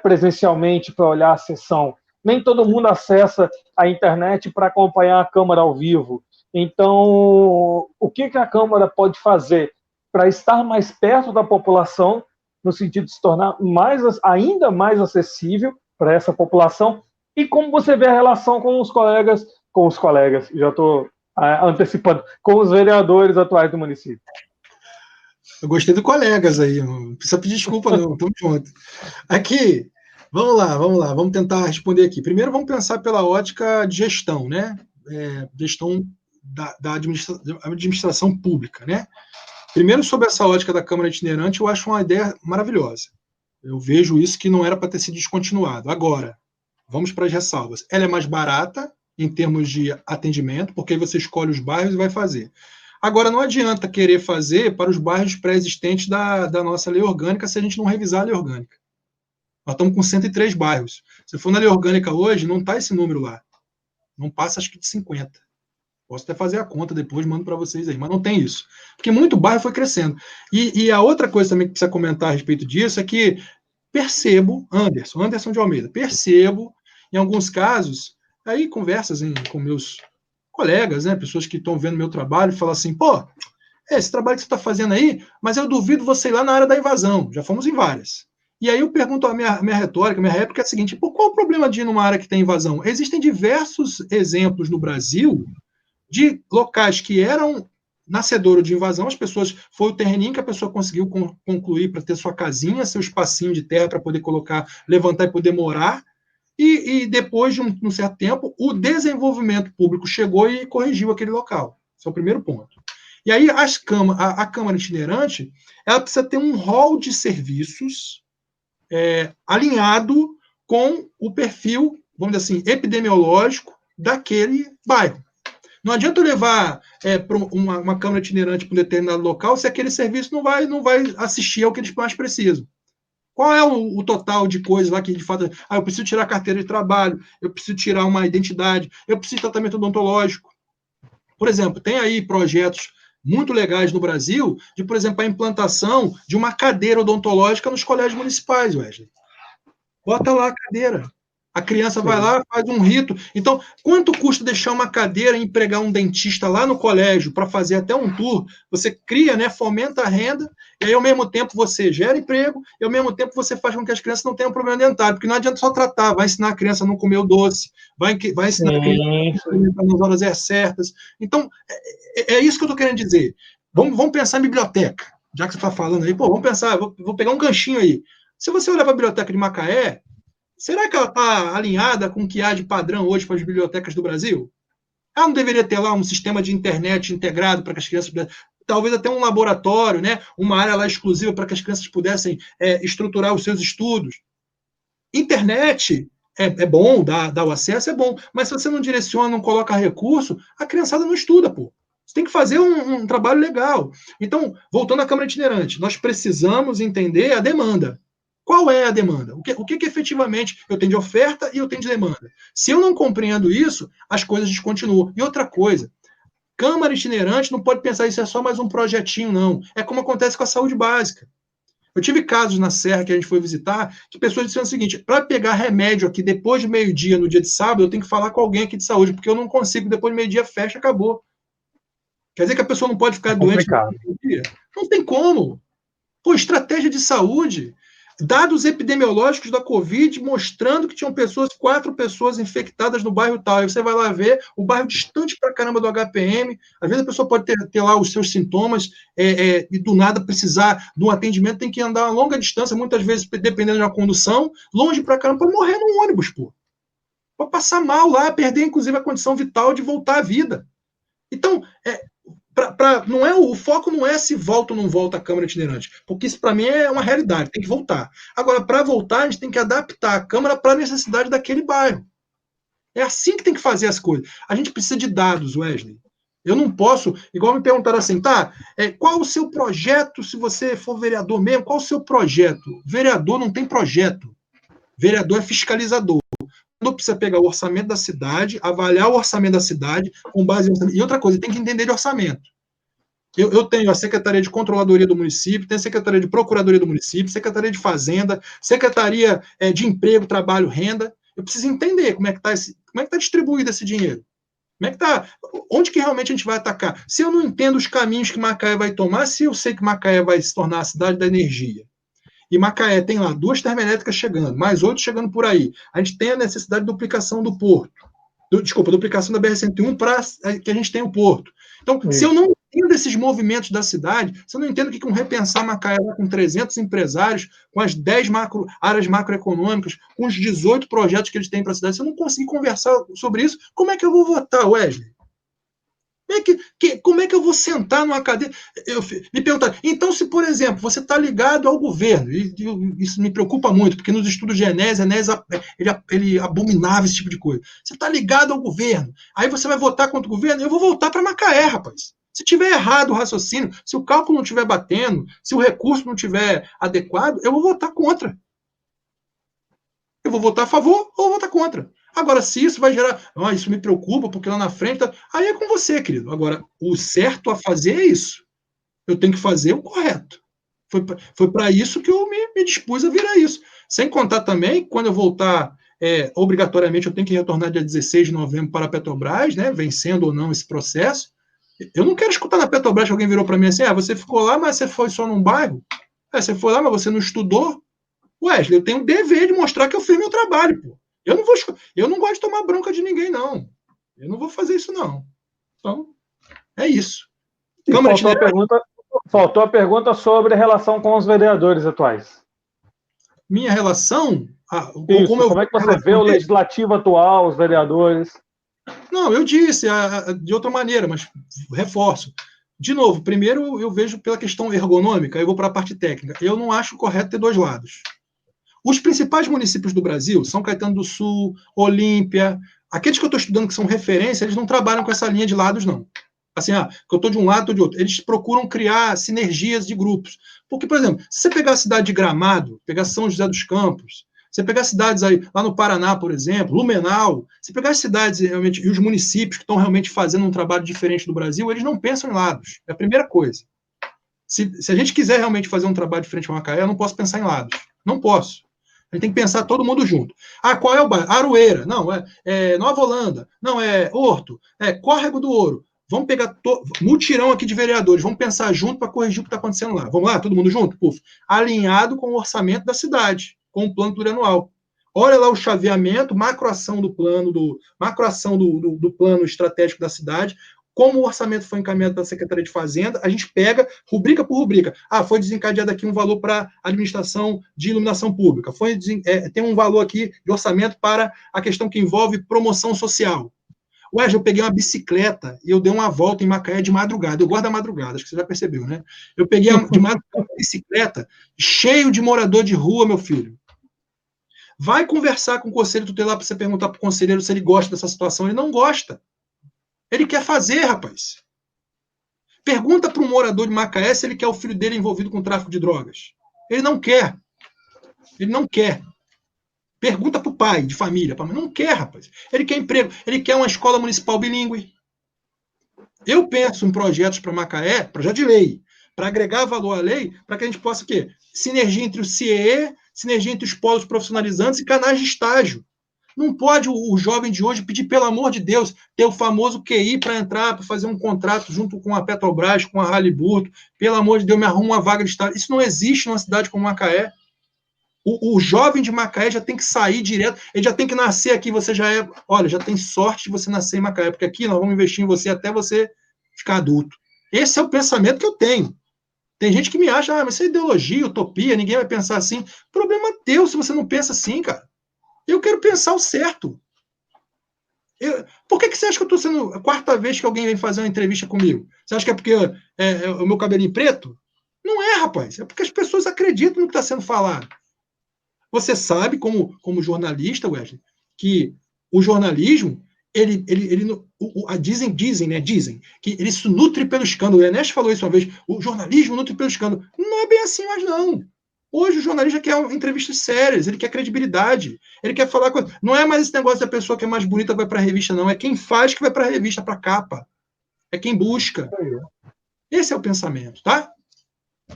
presencialmente para olhar a sessão. Nem todo mundo acessa a internet para acompanhar a Câmara ao vivo. Então, o que a Câmara pode fazer para estar mais perto da população, no sentido de se tornar ainda mais acessível para essa população? E como você vê a relação com os colegas, já estou antecipando, com os vereadores atuais do município? Eu gostei do colegas aí, não precisa pedir desculpa não, tamo junto. Aqui, vamos lá, vamos tentar responder aqui. Primeiro vamos pensar pela ótica de gestão, né? Gestão da administração pública, né? Primeiro, sobre essa ótica da Câmara Itinerante, eu acho uma ideia maravilhosa. Eu vejo isso que não era para ter sido descontinuado. Agora, vamos para as ressalvas. Ela é mais barata em termos de atendimento, porque aí você escolhe os bairros e vai fazer. Agora, não adianta querer fazer para os bairros pré-existentes da nossa lei orgânica se a gente não revisar a lei orgânica. Nós estamos com 103 bairros. Se for na lei orgânica hoje, não está esse número lá. Não passa, acho que, de 50. Posso até fazer a conta depois, mando para vocês aí, mas não tem isso. Porque muito bairro foi crescendo. E a outra coisa também que precisa comentar a respeito disso é que percebo, Anderson de Almeida, percebo, em alguns casos, aí conversas com meus colegas, né, pessoas que estão vendo meu trabalho, e falam assim, pô, esse trabalho que você está fazendo aí, mas eu duvido você ir lá na área da invasão, já fomos em várias. E aí eu pergunto, a minha retórica, minha réplica é a seguinte, pô, qual o problema de ir numa área que tem invasão? Existem diversos exemplos no Brasil de locais que eram nascedouro de invasão, as pessoas, foi o terreninho que a pessoa conseguiu concluir para ter sua casinha, seu espacinho de terra para poder colocar, levantar e poder morar, e depois de um certo tempo, o desenvolvimento público chegou e corrigiu aquele local. Esse é o primeiro ponto. E aí a Câmara Itinerante, ela precisa ter um rol de serviços alinhado com o perfil, vamos dizer assim, epidemiológico daquele bairro. Não adianta eu levar uma câmara itinerante para um determinado local se aquele serviço não vai assistir ao que eles mais precisam. Qual é o total de coisas lá que, de fato, eu preciso tirar a carteira de trabalho, eu preciso tirar uma identidade, eu preciso de tratamento odontológico. Por exemplo, tem aí projetos muito legais no Brasil de, por exemplo, a implantação de uma cadeira odontológica nos colégios municipais, Wesley. Bota lá a cadeira. A criança vai lá, faz um rito. Então, quanto custa deixar uma cadeira e empregar um dentista lá no colégio para fazer até um tour? Você cria, né, fomenta a renda, e aí, ao mesmo tempo, você gera emprego, e ao mesmo tempo, você faz com que as crianças não tenham problema dentário, porque não adianta só tratar, vai ensinar a criança a não comer o doce, vai ensinar a criança a alimentar nas horas certas. Então, é isso que eu estou querendo dizer. Vamos pensar em biblioteca, já que você está falando aí, vamos pensar, vou pegar um ganchinho aí. Se você olhar para a biblioteca de Macaé, será que ela está alinhada com o que há de padrão hoje para as bibliotecas do Brasil? Ela não deveria ter lá um sistema de internet integrado para que as crianças pudessem, talvez até um laboratório, né? Uma área lá exclusiva para que as crianças pudessem estruturar os seus estudos. Internet é bom, dá o acesso, é bom, mas se você não direciona, não coloca recurso, a criançada não estuda, pô. Você tem que fazer um trabalho legal. Então, voltando à Câmara Itinerante, nós precisamos entender a demanda. Qual é a demanda? O que efetivamente eu tenho de oferta e eu tenho de demanda? Se eu não compreendo isso, as coisas descontinuam. E outra coisa, Câmara Itinerante não pode pensar isso é só mais um projetinho, não. É como acontece com a saúde básica. Eu tive casos na Serra que a gente foi visitar, que pessoas disseram o seguinte, para pegar remédio aqui depois de meio-dia, no dia de sábado, eu tenho que falar com alguém aqui de saúde, porque eu não consigo, depois de meio-dia fecha, acabou. Quer dizer que a pessoa não pode ficar doente no dia? Não tem como. Pô, estratégia de saúde... Dados epidemiológicos da Covid mostrando que tinham 4 pessoas infectadas no bairro tal. Aí você vai lá ver o bairro distante pra caramba do HPM. Às vezes a pessoa pode ter lá os seus sintomas e do nada precisar de um atendimento, tem que andar uma longa distância, muitas vezes, dependendo da condução, longe pra caramba, para morrer num ônibus, pô. Para passar mal lá, perder, inclusive, a condição vital de voltar à vida. Então, o foco não é se volta ou não volta a Câmara Itinerante, porque isso para mim é uma realidade, tem que voltar. Agora, para voltar, a gente tem que adaptar a Câmara para a necessidade daquele bairro. É assim que tem que fazer as coisas. A gente precisa de dados, Wesley. Eu não posso, igual me perguntaram assim, qual o seu projeto, se você for vereador mesmo, qual o seu projeto? Vereador não tem projeto. Vereador é fiscalizador. Não precisa pegar o orçamento da cidade, avaliar o orçamento da cidade com base em orçamento. E outra coisa, tem que entender de orçamento. Eu tenho a Secretaria de Controladoria do município, tenho a Secretaria de Procuradoria do município, Secretaria de Fazenda, Secretaria de Emprego, Trabalho, Renda. Eu preciso entender como é que está distribuído esse dinheiro. Como é que está? Onde que realmente a gente vai atacar? Se eu não entendo os caminhos que Macaé vai tomar, se eu sei que Macaé vai se tornar a cidade da energia, e Macaé tem lá 2 termoelétricas chegando, mais 8 chegando por aí. A gente tem a necessidade de duplicação do porto. Duplicação da BR-101 para que a gente tenha o porto. Então, se eu não entenda esses movimentos da cidade, você não entende o que um Repensar Macaé com 300 empresários, com as 10 áreas macroeconômicas, com os 18 projetos que eles têm para a cidade. Se eu não conseguir conversar sobre isso, como é que eu vou votar, Wesley? Como é que eu vou sentar numa cadeira? Me perguntar, então, se, por exemplo, você está ligado ao governo, e isso me preocupa muito, porque nos estudos de Enéas ele abominava esse tipo de coisa. Você está ligado ao governo, aí você vai votar contra o governo, eu vou voltar para Macaé, rapaz. Se tiver errado o raciocínio, se o cálculo não estiver batendo, se o recurso não estiver adequado, eu vou votar contra. Eu vou votar a favor ou vou votar contra. Agora, se isso vai gerar, isso me preocupa, porque lá na frente, aí é com você, querido. Agora, o certo a fazer é isso. Eu tenho que fazer o correto. Foi para isso que eu me dispus a virar isso. Sem contar também, quando eu voltar, obrigatoriamente, eu tenho que retornar dia 16 de novembro para a Petrobras, né, vencendo ou não esse processo. Eu não quero escutar na Petrobras que alguém virou para mim assim, você ficou lá, mas você foi só num bairro. Você foi lá, mas você não estudou. Wesley, eu tenho o dever de mostrar que eu fiz meu trabalho, pô. Eu não gosto de tomar bronca de ninguém, não. Eu não vou fazer isso, não. Então, é isso. Faltou a pergunta sobre a relação com os vereadores atuais. Minha relação? Como é que você vê o legislativo atual, os vereadores? Não, eu disse de outra maneira, mas reforço. De novo, primeiro eu vejo pela questão ergonômica, eu vou para a parte técnica. Eu não acho correto ter dois lados. Os principais municípios do Brasil, São Caetano do Sul, Olímpia, aqueles que eu estou estudando que são referência, eles não trabalham com essa linha de lados, não. Assim, que eu estou de um lado, estou de outro. Eles procuram criar sinergias de grupos. Porque, por exemplo, se você pegar a cidade de Gramado, pegar São José dos Campos, você pegar cidades aí, lá no Paraná, por exemplo, Blumenau, se pegar as cidades realmente, e os municípios que estão realmente fazendo um trabalho diferente do Brasil, eles não pensam em lados. É a primeira coisa. Se a gente quiser realmente fazer um trabalho diferente com a Macaé, eu não posso pensar em lados. Não posso. A gente tem que pensar todo mundo junto. Qual é o bairro? Aroeira. Não, é Nova Holanda. Não, é Horto. É Córrego do Ouro. Vamos pegar mutirão aqui de vereadores. Vamos pensar junto para corrigir o que está acontecendo lá. Vamos lá, todo mundo junto? Puf. Alinhado com o orçamento da cidade, com o plano plurianual. Olha lá o chaveamento, macroação do plano, do plano estratégico da cidade. Como o orçamento foi encaminhado pela Secretaria de Fazenda, a gente pega rubrica por rubrica. Foi desencadeado aqui um valor para administração de iluminação pública. Tem um valor aqui de orçamento para a questão que envolve promoção social. Eu peguei uma bicicleta e eu dei uma volta em Macaé de madrugada. Eu gosto da madrugada, acho que você já percebeu, né? Eu peguei de madrugada uma bicicleta cheio de morador de rua, meu filho. Vai conversar com o conselho tutelar para você perguntar para o conselheiro se ele gosta dessa situação. Ele não gosta. Ele quer fazer, rapaz. Pergunta para um morador de Macaé se ele quer o filho dele envolvido com tráfico de drogas. Ele não quer. Ele não quer. Pergunta para o pai de família. Não quer, rapaz. Ele quer emprego. Ele quer uma escola municipal bilíngue. Eu penso em projetos para Macaé, projeto de lei, para agregar valor à lei, para que a gente possa o quê? Sinergia entre o CIE, sinergia entre os polos profissionalizantes e canais de estágio. Não pode o jovem de hoje pedir, pelo amor de Deus, ter o famoso QI para entrar, para fazer um contrato junto com a Petrobras, com a Halliburton. Pelo amor de Deus, me arruma uma vaga de estágio. Isso não existe numa cidade como Macaé. O jovem de Macaé já tem que sair direto, ele já tem que nascer aqui, você já já tem sorte de você nascer em Macaé, porque aqui nós vamos investir em você até você ficar adulto. Esse é o pensamento que eu tenho. Tem gente que me acha, mas isso é ideologia, utopia, ninguém vai pensar assim. Problema teu se você não pensa assim, cara. Eu quero pensar o certo. Por que você acha que eu estou sendo a quarta vez que alguém vem fazer uma entrevista comigo? Você acha que é porque é o meu cabelinho preto? Não é, rapaz. É porque as pessoas acreditam no que está sendo falado. Você sabe, como jornalista, Wesley, que o jornalismo, dizem que ele se nutre pelo escândalo. O Ernesto falou isso uma vez, o jornalismo nutre pelo escândalo. Não é bem assim, mas não. Hoje o jornalista quer entrevistas sérias, ele quer credibilidade, ele quer falar coisa. Não é mais esse negócio da pessoa que é mais bonita vai para a revista, não. É quem faz que vai para a revista, para a capa. É quem busca. Esse é o pensamento, tá?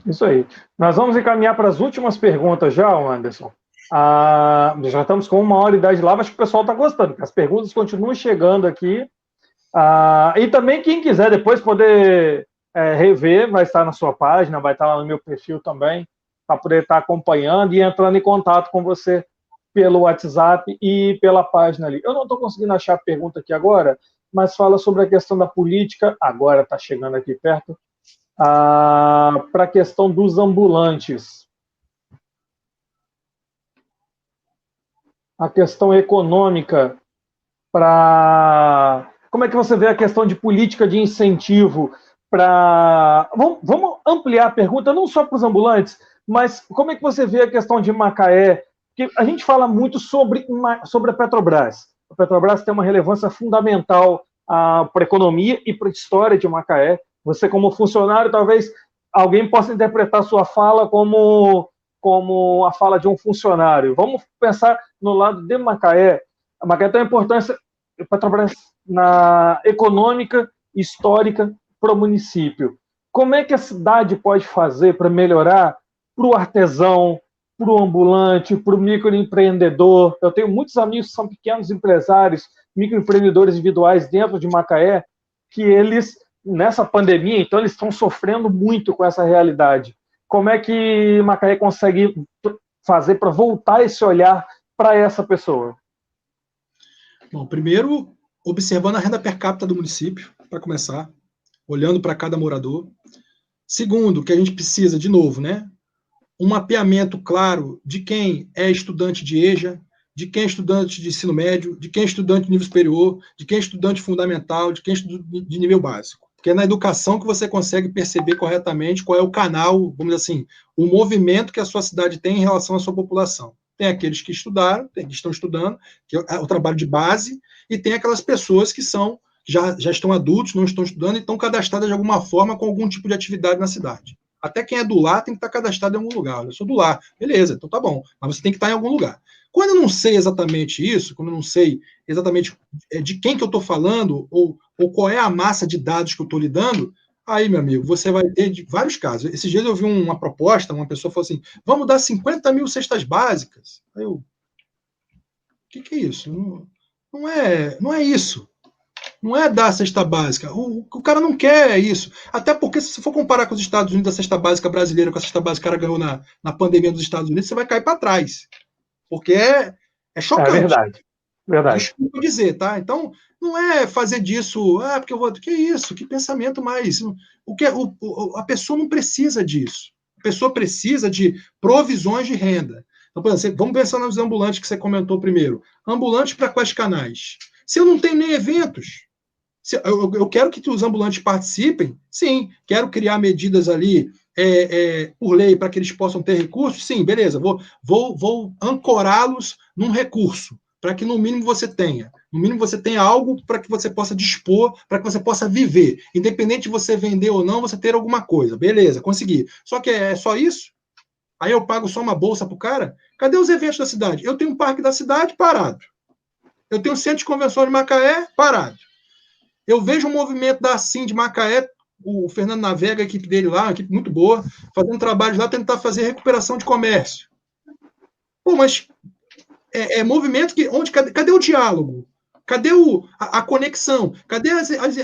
Isso aí. Nós vamos encaminhar para as últimas perguntas já, Anderson. Já estamos com 1h10 lá, mas o pessoal está gostando, porque as perguntas continuam chegando aqui. E também quem quiser depois poder rever, vai estar na sua página, vai estar lá no meu perfil também, para poder estar acompanhando e entrando em contato com você pelo WhatsApp e pela página ali. Eu não estou conseguindo achar a pergunta aqui agora, mas fala sobre a questão da política, agora está chegando aqui perto, para a questão dos ambulantes. A questão econômica, como é que você vê a questão de política de incentivo para... Vamos ampliar a pergunta, não só para os ambulantes, mas como é que você vê a questão de Macaé? Porque a gente fala muito sobre a Petrobras. A Petrobras tem uma relevância fundamental para a economia e para a história de Macaé. Você, como funcionário, talvez alguém possa interpretar sua fala como a fala de um funcionário. Vamos pensar no lado de Macaé. A Macaé tem uma importância, a Petrobras, na econômica, histórica, para o município. Como é que a cidade pode fazer para melhorar para o artesão, para o ambulante, para o microempreendedor? Eu tenho muitos amigos que são pequenos empresários, microempreendedores individuais dentro de Macaé, que eles, nessa pandemia, então, eles estão sofrendo muito com essa realidade. Como é que Macaé consegue fazer para voltar esse olhar para essa pessoa? Bom, primeiro, observando a renda per capita do município, para começar, olhando para cada morador. Segundo, que a gente precisa, de novo, né, um mapeamento claro de quem é estudante de EJA, de quem é estudante de ensino médio, de quem é estudante de nível superior, de quem é estudante fundamental, de quem é estudante de nível básico. Porque é na educação que você consegue perceber corretamente qual é o canal, vamos dizer assim, o movimento que a sua cidade tem em relação à sua população. Tem aqueles que estudaram, que estão estudando, que é o trabalho de base, e tem aquelas pessoas que já estão adultos, não estão estudando e estão cadastradas de alguma forma com algum tipo de atividade na cidade. Até quem é do lar tem que estar cadastrado em algum lugar. Eu sou do lar, beleza, então tá bom, mas você tem que estar em algum lugar. Quando eu não sei exatamente isso, quando eu não sei exatamente de quem que eu estou falando, ou qual é a massa de dados que eu estou lidando, aí, meu amigo, você vai ter vários casos. Esses dias eu vi uma proposta, uma pessoa falou assim, vamos dar 50 mil cestas básicas. Aí eu, o que é isso? Não é isso. Não é dar a cesta básica. O cara não quer isso. Até porque, se você for comparar com os Estados Unidos, a cesta básica brasileira com a cesta básica que o cara ganhou na pandemia dos Estados Unidos, você vai cair para trás. Porque é chocante. É verdade. Desculpa dizer, tá? Então, não é fazer disso, porque eu vou. Que isso? Que pensamento mais? A pessoa não precisa disso. A pessoa precisa de provisões de renda. Então, por exemplo, vamos pensar nos ambulantes que você comentou primeiro. Ambulantes para quais canais? Se eu não tenho nem eventos, eu quero que os ambulantes participem, sim. Quero criar medidas ali por lei para que eles possam ter recursos, sim, beleza. Vou ancorá-los num recurso, para que no mínimo você tenha. No mínimo você tenha algo para que você possa dispor, para que você possa viver. Independente de você vender ou não, você ter alguma coisa. Beleza, consegui. Só que é só isso? Aí eu pago só uma bolsa para o cara? Cadê os eventos da cidade? Eu tenho um parque da cidade parado. Eu tenho um centro de convenção de Macaé parado. Eu vejo o movimento da Assim de Macaé, o Fernando Navega, a equipe dele lá, uma equipe muito boa, fazendo trabalhos lá, tentar fazer recuperação de comércio. Pô, mas movimento que... Cadê o diálogo? Cadê a conexão? Cadê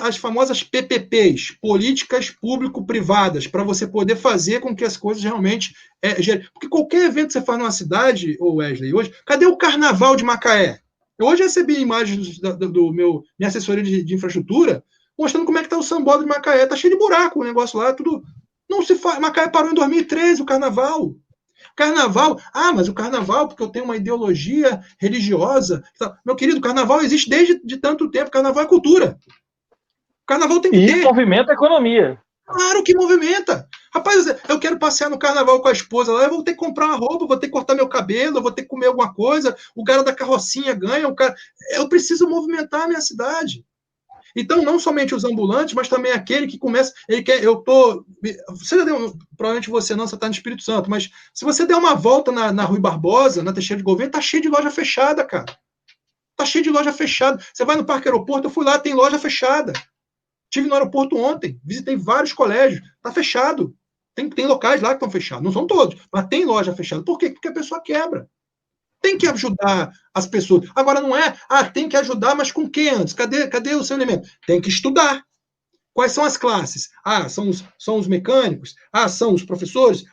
as famosas PPPs, políticas público-privadas, para você poder fazer com que as coisas realmente... Porque qualquer evento que você faz numa cidade, Wesley, hoje, cadê o Carnaval de Macaé? Eu hoje recebi imagens minha assessoria de infraestrutura mostrando como é que está o sambódromo de Macaé. Está cheio de buraco o negócio lá, tudo. Não se faz. Macaé parou em 2013, o carnaval. Carnaval, mas o carnaval, porque eu tenho uma ideologia religiosa. Meu querido, o carnaval existe desde de tanto tempo. Carnaval é cultura. O carnaval tem que ter. E movimenta a economia. Claro que movimenta. Rapaz, eu quero passear no carnaval com a esposa lá, eu vou ter que comprar uma roupa, vou ter que cortar meu cabelo, eu vou ter que comer alguma coisa, o cara da carrocinha ganha, eu preciso movimentar a minha cidade. Então, não somente os ambulantes, mas também aquele que começa, provavelmente você não, você está no Espírito Santo, mas se você der uma volta na Rui Barbosa, na Teixeira de Governo, tá cheio de loja fechada, cara. Tá cheio de loja fechada. Você vai no Parque Aeroporto, eu fui lá, tem loja fechada. Estive no aeroporto ontem, visitei vários colégios, está fechado. Tem locais lá que estão fechados, não são todos, mas tem loja fechada. Por quê? Porque a pessoa quebra. Tem que ajudar as pessoas. Agora não é, tem que ajudar, mas com o que antes? Cadê o seu elemento? Tem que estudar. Quais são as classes? São os mecânicos? São os professores?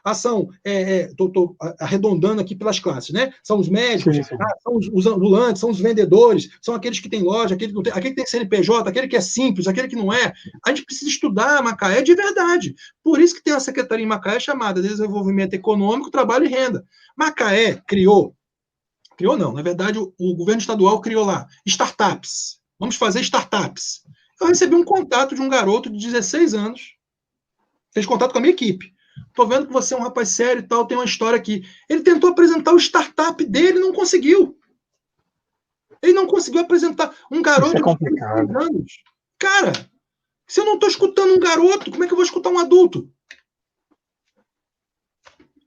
Estou arredondando aqui pelas classes, né? São os médicos? Sim. São os ambulantes? São os vendedores? São aqueles que têm loja? Aquele que tem CNPJ? Aquele que é simples? Aquele que não é? A gente precisa estudar Macaé de verdade. Por isso que tem uma secretaria em Macaé chamada Desenvolvimento Econômico, Trabalho e Renda. Macaé criou não, na verdade o governo estadual criou lá startups. Vamos fazer startups. Eu recebi um contato de um garoto de 16 anos, fez contato com a minha equipe. Estou vendo que você é um rapaz sério e tal, tem uma história aqui. Ele tentou apresentar o startup dele e não conseguiu. Ele não conseguiu apresentar um garoto de 16 anos. Cara, se eu não estou escutando um garoto, como é que eu vou escutar um adulto?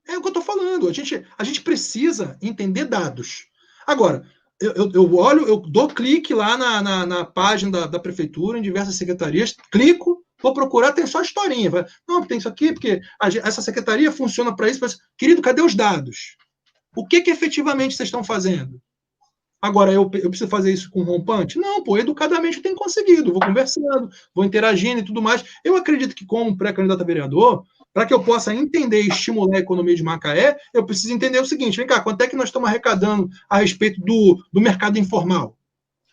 É o que eu estou falando. A gente precisa entender dados. Agora, eu olho, eu dou clique lá na página da prefeitura, em diversas secretarias, clico, vou procurar, tem só historinha. Não, tem isso aqui, porque essa secretaria funciona para isso. Querido, cadê os dados? O que efetivamente vocês estão fazendo? Agora, eu preciso fazer isso com rompante? Não, educadamente eu tenho conseguido. Vou conversando, vou interagindo e tudo mais. Eu acredito que, como pré-candidato a vereador, para que eu possa entender e estimular a economia de Macaé, eu preciso entender o seguinte: vem cá, quanto é que nós estamos arrecadando a respeito do mercado informal?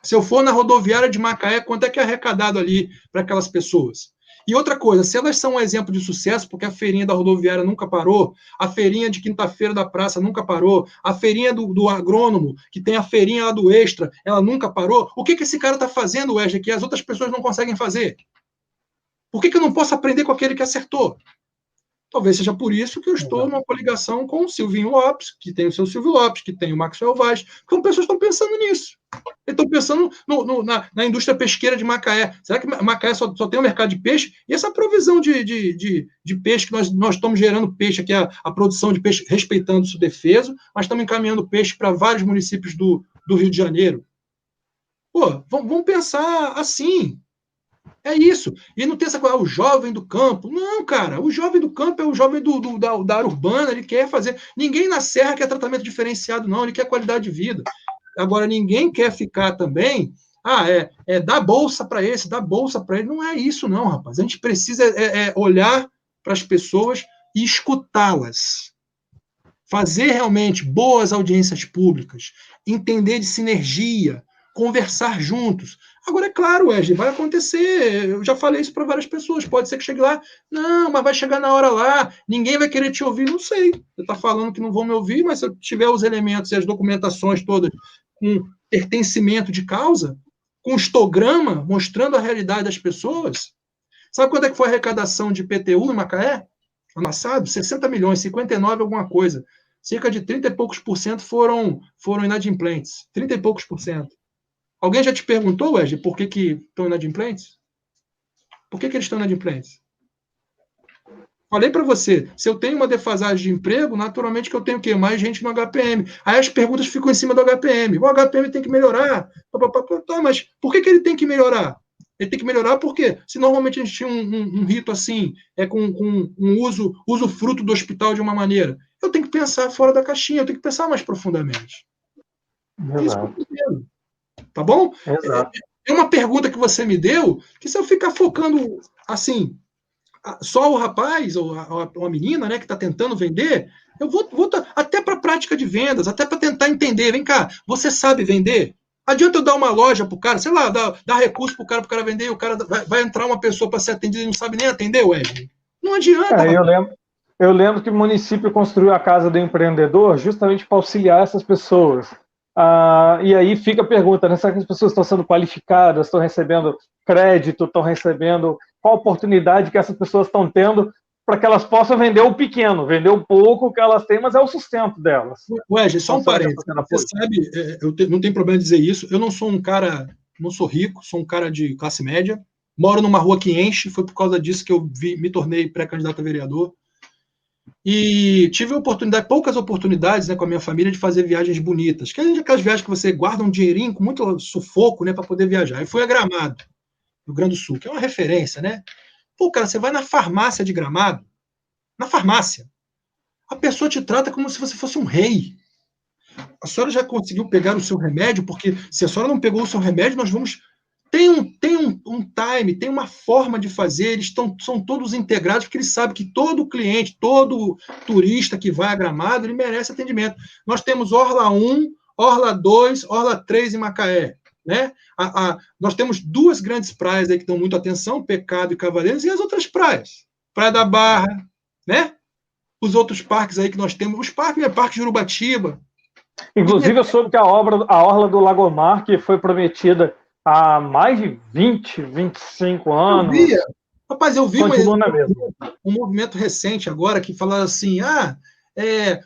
Se eu for na rodoviária de Macaé, quanto é que é arrecadado ali para aquelas pessoas? E outra coisa, se elas são um exemplo de sucesso, porque a feirinha da rodoviária nunca parou, a feirinha de quinta-feira da praça nunca parou, a feirinha do agrônomo, que tem a feirinha lá do Extra, ela nunca parou, o que esse cara está fazendo, Wesley, que as outras pessoas não conseguem fazer? Por que eu não posso aprender com aquele que acertou? Talvez seja por isso que eu estou numa coligação com o Silvinho Lopes, que tem o seu Silvio Lopes, que tem o Maxwell Vaz, porque pessoas estão pensando nisso. Eles estão pensando na indústria pesqueira de Macaé. Será que Macaé só tem o mercado de peixe? E essa provisão de peixe, que nós estamos gerando peixe aqui, a produção de peixe, respeitando o defeso, mas estamos encaminhando peixe para vários municípios do Rio de Janeiro. Pô, vamos pensar assim. É isso. E não tem essa coisa, o jovem do campo. Não, cara, o jovem do campo é o jovem da área urbana, ele quer fazer. Ninguém na serra quer tratamento diferenciado, não, ele quer qualidade de vida. Agora, ninguém quer ficar também, dar bolsa para esse, dar bolsa para ele. Não é isso, não, rapaz. A gente precisa olhar para as pessoas e escutá-las. Fazer realmente boas audiências públicas, entender de sinergia, conversar juntos. Agora, é claro, Wesley, vai acontecer. Eu já falei isso para várias pessoas. Pode ser que chegue lá. Não, mas vai chegar na hora lá. Ninguém vai querer te ouvir. Não sei. Você está falando que não vão me ouvir, mas se eu tiver os elementos e as documentações todas com pertencimento de causa, com histograma mostrando a realidade das pessoas. Sabe quando é que foi a arrecadação de IPTU em Macaé? Ano passado? 60 milhões, 59 alguma coisa. Cerca de 30 e poucos por cento foram inadimplentes. 30 e poucos por cento. Alguém já te perguntou, Wesley, por que estão inadimplentes? Por que eles estão inadimplentes? Falei para você, se eu tenho uma defasagem de emprego, naturalmente que eu tenho o quê? Mais gente no HPM. Aí as perguntas ficam em cima do HPM. O HPM tem que melhorar. Mas por que ele tem que melhorar? Ele tem que melhorar porque, se normalmente a gente tinha um rito assim, com um uso fruto do hospital de uma maneira, eu tenho que pensar fora da caixinha, eu tenho que pensar mais profundamente. Isso que eu entendo. Tá bom? Exato. É uma pergunta que você me deu, que se eu ficar focando assim, só o rapaz ou a menina, né, que está tentando vender, eu vou até para a prática de vendas, até para tentar entender. Vem cá, você sabe vender? Adianta eu dar uma loja para o cara, sei lá, dar recurso para o cara vender, e o cara vai entrar uma pessoa para ser atendida e não sabe nem atender, Wesley? Não adianta. Eu lembro que o município construiu a Casa do Empreendedor justamente para auxiliar essas pessoas. E aí fica a pergunta, né? Será que as pessoas estão sendo qualificadas, estão recebendo crédito, estão recebendo... Qual a oportunidade que essas pessoas estão tendo para que elas possam vender o pequeno, vender o pouco que elas têm, mas é o sustento delas. Wesley, só um parênteses. Você sabe, não tem problema dizer isso, eu não sou um cara, não sou rico, sou um cara de classe média, moro numa rua que enche, foi por causa disso que eu me tornei pré-candidato a vereador. E tive poucas oportunidades, né, com a minha família, de fazer viagens bonitas. Que é aquelas viagens que você guarda um dinheirinho com muito sufoco, né, para poder viajar. Eu fui a Gramado, Rio Grande do Sul, que é uma referência, né? Pô, cara, você vai na farmácia de Gramado, na farmácia, a pessoa te trata como se você fosse um rei. A senhora já conseguiu pegar o seu remédio? Porque se a senhora não pegou o seu remédio, nós vamos Tem um time, tem uma forma de fazer, são todos integrados, porque eles sabem que todo cliente, todo turista que vai a Gramado, ele merece atendimento. Nós temos Orla 1, Orla 2, Orla 3 em Macaé. Né? Nós temos 2 grandes praias aí que dão muita atenção, Pecado e Cavaleiros, e as outras praias. Praia da Barra, né? Os outros parques aí que nós temos, os parques, né? Parque de Urubatiba. Inclusive, eu soube que a Orla do Lagomar, que foi prometida há mais de 20, 25 anos. Rapaz, eu vi um movimento recente agora que falava assim,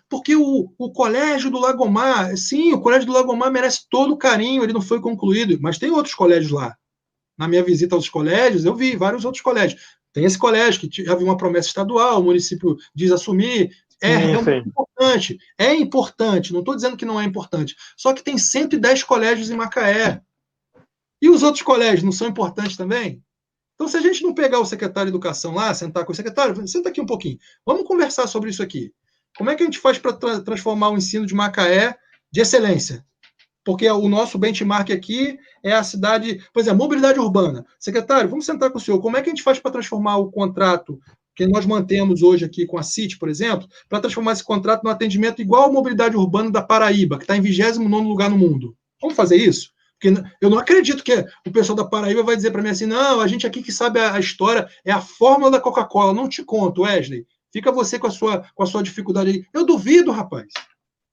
porque o Colégio do Lagomar, sim, o Colégio do Lagomar merece todo o carinho, ele não foi concluído, mas tem outros colégios lá. Na minha visita aos colégios, eu vi vários outros colégios. Tem esse colégio que já havia uma promessa estadual, o município diz assumir, realmente importante, é importante, não estou dizendo que não é importante, só que tem 110 colégios em Macaé. E os outros colégios não são importantes também? Então, se a gente não pegar o secretário de Educação lá, sentar com o secretário, senta aqui um pouquinho, vamos conversar sobre isso aqui. Como é que a gente faz para transformar o ensino de Macaé de excelência? Porque o nosso benchmark aqui é a cidade, por exemplo, mobilidade urbana. Secretário, vamos sentar com o senhor. Como é que a gente faz para transformar o contrato que nós mantemos hoje aqui com a CIT, por exemplo, para transformar esse contrato num atendimento igual à mobilidade urbana da Paraíba, que está em 29º lugar no mundo? Vamos fazer isso? Porque eu não acredito que o pessoal da Paraíba vai dizer para mim assim, não, a gente aqui que sabe a história é a fórmula da Coca-Cola. Não te conto, Wesley. Fica você com a sua dificuldade aí. Eu duvido, rapaz.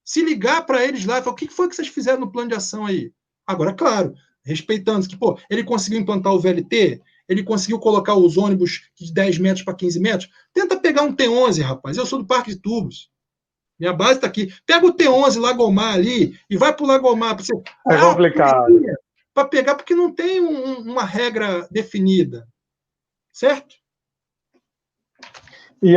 Se ligar para eles lá, falar, o que foi que vocês fizeram no plano de ação aí? Agora, claro, respeitando que, ele conseguiu implantar o VLT, ele conseguiu colocar os ônibus de 10 metros para 15 metros. Tenta pegar um T11, rapaz. Eu sou do Parque de Tubos. Minha base está aqui. Pega o T11 Lagomar ali e vai para o Lagomar. Pra você... É complicado. Para pegar, porque não tem uma regra definida. Certo? E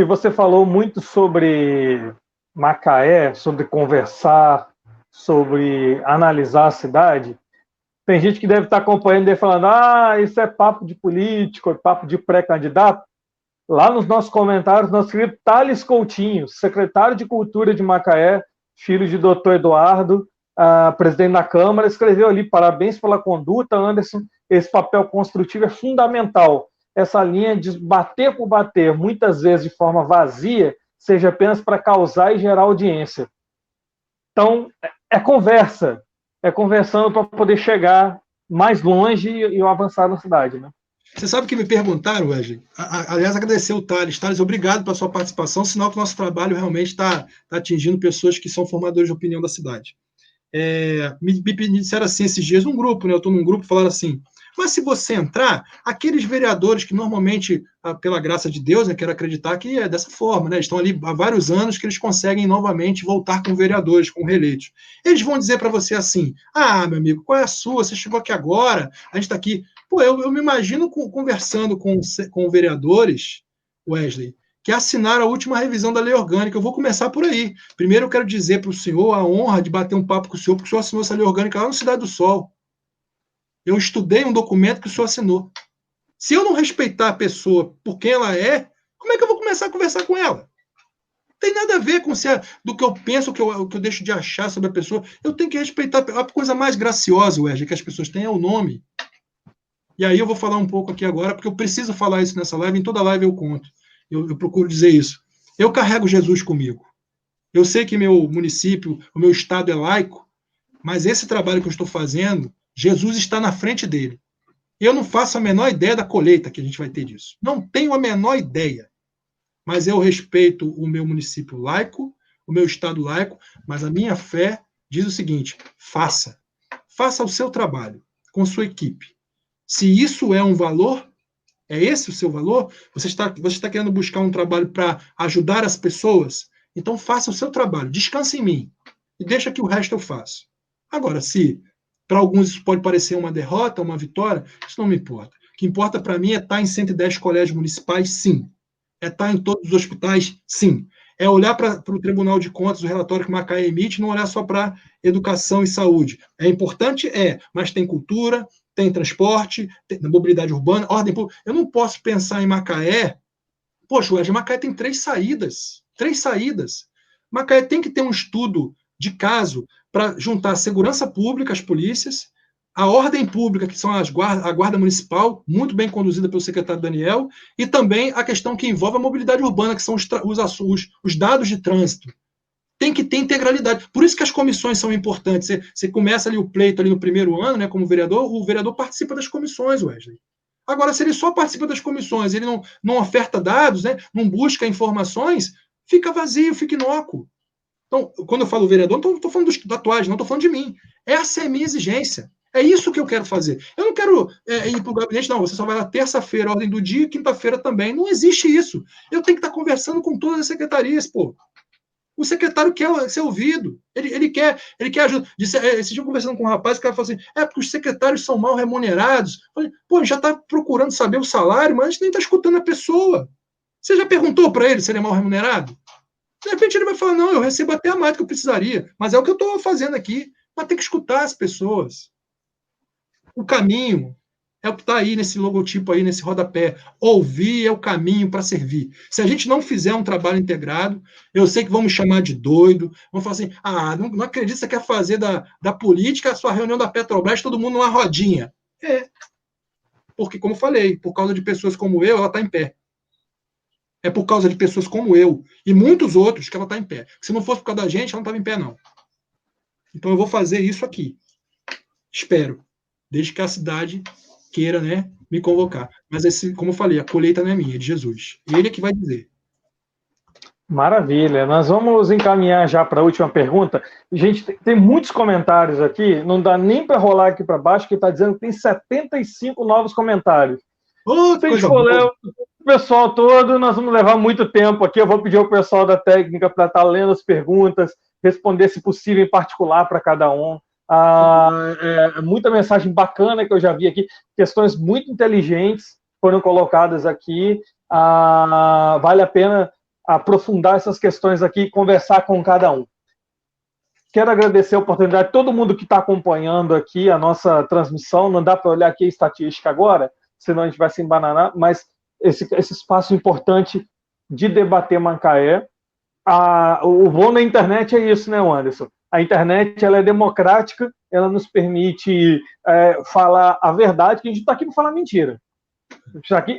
você falou muito sobre Macaé, sobre conversar, sobre analisar a cidade. Tem gente que deve estar acompanhando e falando, isso é papo de político, é papo de pré-candidato. Lá nos nossos comentários, nosso querido Thales Coutinho, secretário de Cultura de Macaé, filho de doutor Eduardo, presidente da Câmara, escreveu ali, parabéns pela conduta, Anderson, esse papel construtivo é fundamental. Essa linha de bater por bater, muitas vezes de forma vazia, seja apenas para causar e gerar audiência. Então, é conversando para poder chegar mais longe e avançar na cidade, né? Você sabe que me perguntaram, Wesley? Aliás, agradecer o Thales. Thales, obrigado pela sua participação, sinal que o nosso trabalho realmente está atingindo pessoas que são formadores de opinião da cidade. Me disseram assim esses dias, um grupo, né? Eu estou num grupo, falaram assim, mas se você entrar, aqueles vereadores que normalmente, pela graça de Deus, eu quero acreditar que é dessa forma, né? Estão ali há vários anos que eles conseguem novamente voltar com vereadores, com reeleitos. Eles vão dizer para você assim, meu amigo, qual é a sua? Você chegou aqui agora, a gente está aqui. Eu me imagino conversando com vereadores, Wesley, que assinaram a última revisão da lei orgânica. Eu vou começar por aí. Primeiro eu quero dizer para o senhor a honra de bater um papo com o senhor, porque o senhor assinou essa lei orgânica lá no Cidade do Sol. Eu estudei um documento que o senhor assinou. Se eu não respeitar a pessoa por quem ela é, como é que eu vou começar a conversar com ela? Não tem nada a ver com do que eu penso, o que eu deixo de achar sobre a pessoa. Eu tenho que respeitar. A coisa mais graciosa, Wesley, que as pessoas têm é o nome. E aí eu vou falar um pouco aqui agora, porque eu preciso falar isso nessa live, em toda live eu conto. Eu procuro dizer isso. Eu carrego Jesus comigo. Eu sei que meu município, o meu estado é laico, mas esse trabalho que eu estou fazendo, Jesus está na frente dele. Eu não faço a menor ideia da colheita que a gente vai ter disso. Não tenho a menor ideia. Mas eu respeito o meu município laico, o meu estado laico, mas a minha fé diz o seguinte, faça o seu trabalho com sua equipe. Se isso é um valor, é esse o seu valor? Você está querendo buscar um trabalho para ajudar as pessoas? Então faça o seu trabalho, descanse em mim e deixa que o resto eu faço. Agora, se para alguns isso pode parecer uma derrota, uma vitória, isso não me importa. O que importa para mim é estar em 110 colégios municipais, sim. É estar em todos os hospitais, sim. É olhar para o Tribunal de Contas, o relatório que o Macaé emite, não olhar só para educação e saúde. É importante? Mas tem cultura, tem transporte, tem mobilidade urbana, ordem pública. Eu não posso pensar em Macaé. Poxa, Wesley, Macaé tem 3 saídas. 3 saídas. Macaé tem que ter um estudo de caso para juntar a segurança pública, as polícias, a ordem pública, que são a Guarda Municipal, muito bem conduzida pelo secretário Daniel, e também a questão que envolve a mobilidade urbana, que são os dados de trânsito. Tem que ter integralidade. Por isso que as comissões são importantes. Você começa ali o pleito ali no primeiro ano, né, como vereador, o vereador participa das comissões, Wesley. Agora, se ele só participa das comissões, ele não oferta dados, né, não busca informações, fica vazio, fica inócuo. Então, quando eu falo vereador, não estou falando da tatuagem, não estou falando de mim. Essa é a minha exigência. É isso que eu quero fazer. Eu não quero ir para o gabinete, não. Você só vai lá terça-feira, ordem do dia, quinta-feira também. Não existe isso. Eu tenho que estar conversando com todas as secretarias, pô. O secretário quer ser ouvido. Ele quer ajuda. Esse dia eu conversando com um rapaz, o cara falou assim: porque os secretários são mal remunerados. Eu falei, pô, já está procurando saber o salário, mas a gente nem está escutando a pessoa. Você já perguntou para ele se ele é mal remunerado? De repente ele vai falar, não, eu recebo até a mais do que eu precisaria, mas é o que eu estou fazendo aqui. Mas tem que escutar as pessoas. O caminho é o que está aí nesse logotipo, aí nesse rodapé. Ouvir é o caminho para servir. Se a gente não fizer um trabalho integrado, eu sei que vamos chamar de doido, vamos falar assim, não acredito que você quer fazer da política a sua reunião da Petrobras, todo mundo numa rodinha. Porque, como eu falei, por causa de pessoas como eu, ela está em pé. É por causa de pessoas como eu e muitos outros que ela está em pé. Se não fosse por causa da gente, ela não estava em pé, não. Então eu vou fazer isso aqui. Espero. Desde que a cidade queira, né, me convocar. Mas, como eu falei, a colheita não é minha, é de Jesus. Ele é que vai dizer. Maravilha. Nós vamos encaminhar já para a última pergunta. Gente, tem muitos comentários aqui, não dá nem para rolar aqui para baixo, que está dizendo que tem 75 novos comentários. Se a gente for ler o pessoal todo, nós vamos levar muito tempo aqui. Eu vou pedir ao pessoal da técnica para estar lendo as perguntas, responder, se possível, em particular para cada um. Muita mensagem bacana que eu já vi aqui, questões muito inteligentes foram colocadas aqui. Vale a pena aprofundar essas questões aqui e conversar com cada um. Quero agradecer a oportunidade de todo mundo que está acompanhando aqui a nossa transmissão. Não dá para olhar aqui a estatística agora, senão a gente vai se embananar, mas esse espaço importante de debater Macaé. O bom da internet é isso, né, Anderson? A internet ela é democrática, ela nos permite falar a verdade, que a gente está aqui para falar mentira.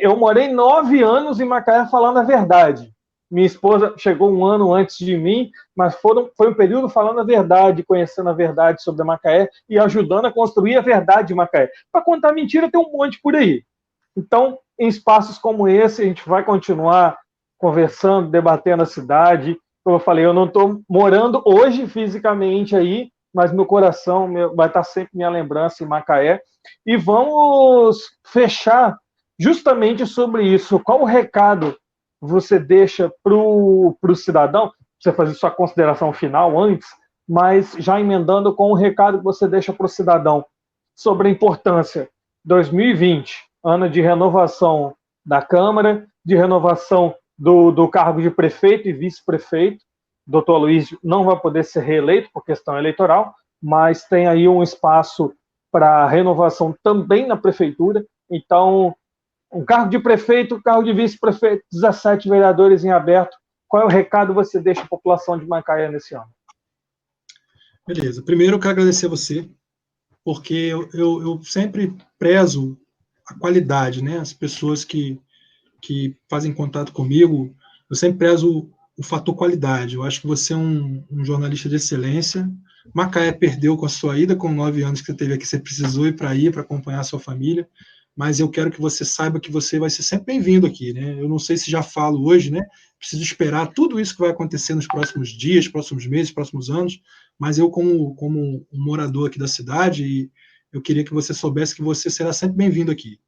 Eu morei 9 anos em Macaé falando a verdade. Minha esposa chegou um ano antes de mim, mas foi um período falando a verdade, conhecendo a verdade sobre a Macaé e ajudando a construir a verdade de Macaé. Para contar mentira tem um monte por aí. Então, em espaços como esse, a gente vai continuar conversando, debatendo a cidade. Como eu falei, eu não estou morando hoje fisicamente aí, mas meu coração vai estar sempre minha lembrança em Macaé. E vamos fechar justamente sobre isso. Qual o recado você deixa para o cidadão? Você fazer sua consideração final antes, mas já emendando com o recado que você deixa para o cidadão sobre a importância 2020, ano de renovação da Câmara, de renovação do cargo de prefeito e vice-prefeito. O Dr. Aloysio não vai poder ser reeleito por questão eleitoral, mas tem aí um espaço para renovação também na prefeitura. Então, um cargo de prefeito, cargo de vice-prefeito, 17 vereadores em aberto. Qual é o recado que você deixa à população de Macaé nesse ano? Beleza. Primeiro, eu quero agradecer a você, porque eu sempre prezo a qualidade, né? As pessoas que fazem contato comigo, eu sempre prezo o fator qualidade. Eu acho que você é um jornalista de excelência. Macaé perdeu com a sua ida, com 9 anos que você teve aqui, você precisou ir para acompanhar a sua família, mas eu quero que você saiba que você vai ser sempre bem-vindo aqui, né? Eu não sei se já falo hoje, né? Preciso esperar tudo isso que vai acontecer nos próximos dias, próximos meses, próximos anos, mas eu, como um morador aqui da cidade, eu queria que você soubesse que você será sempre bem-vindo aqui,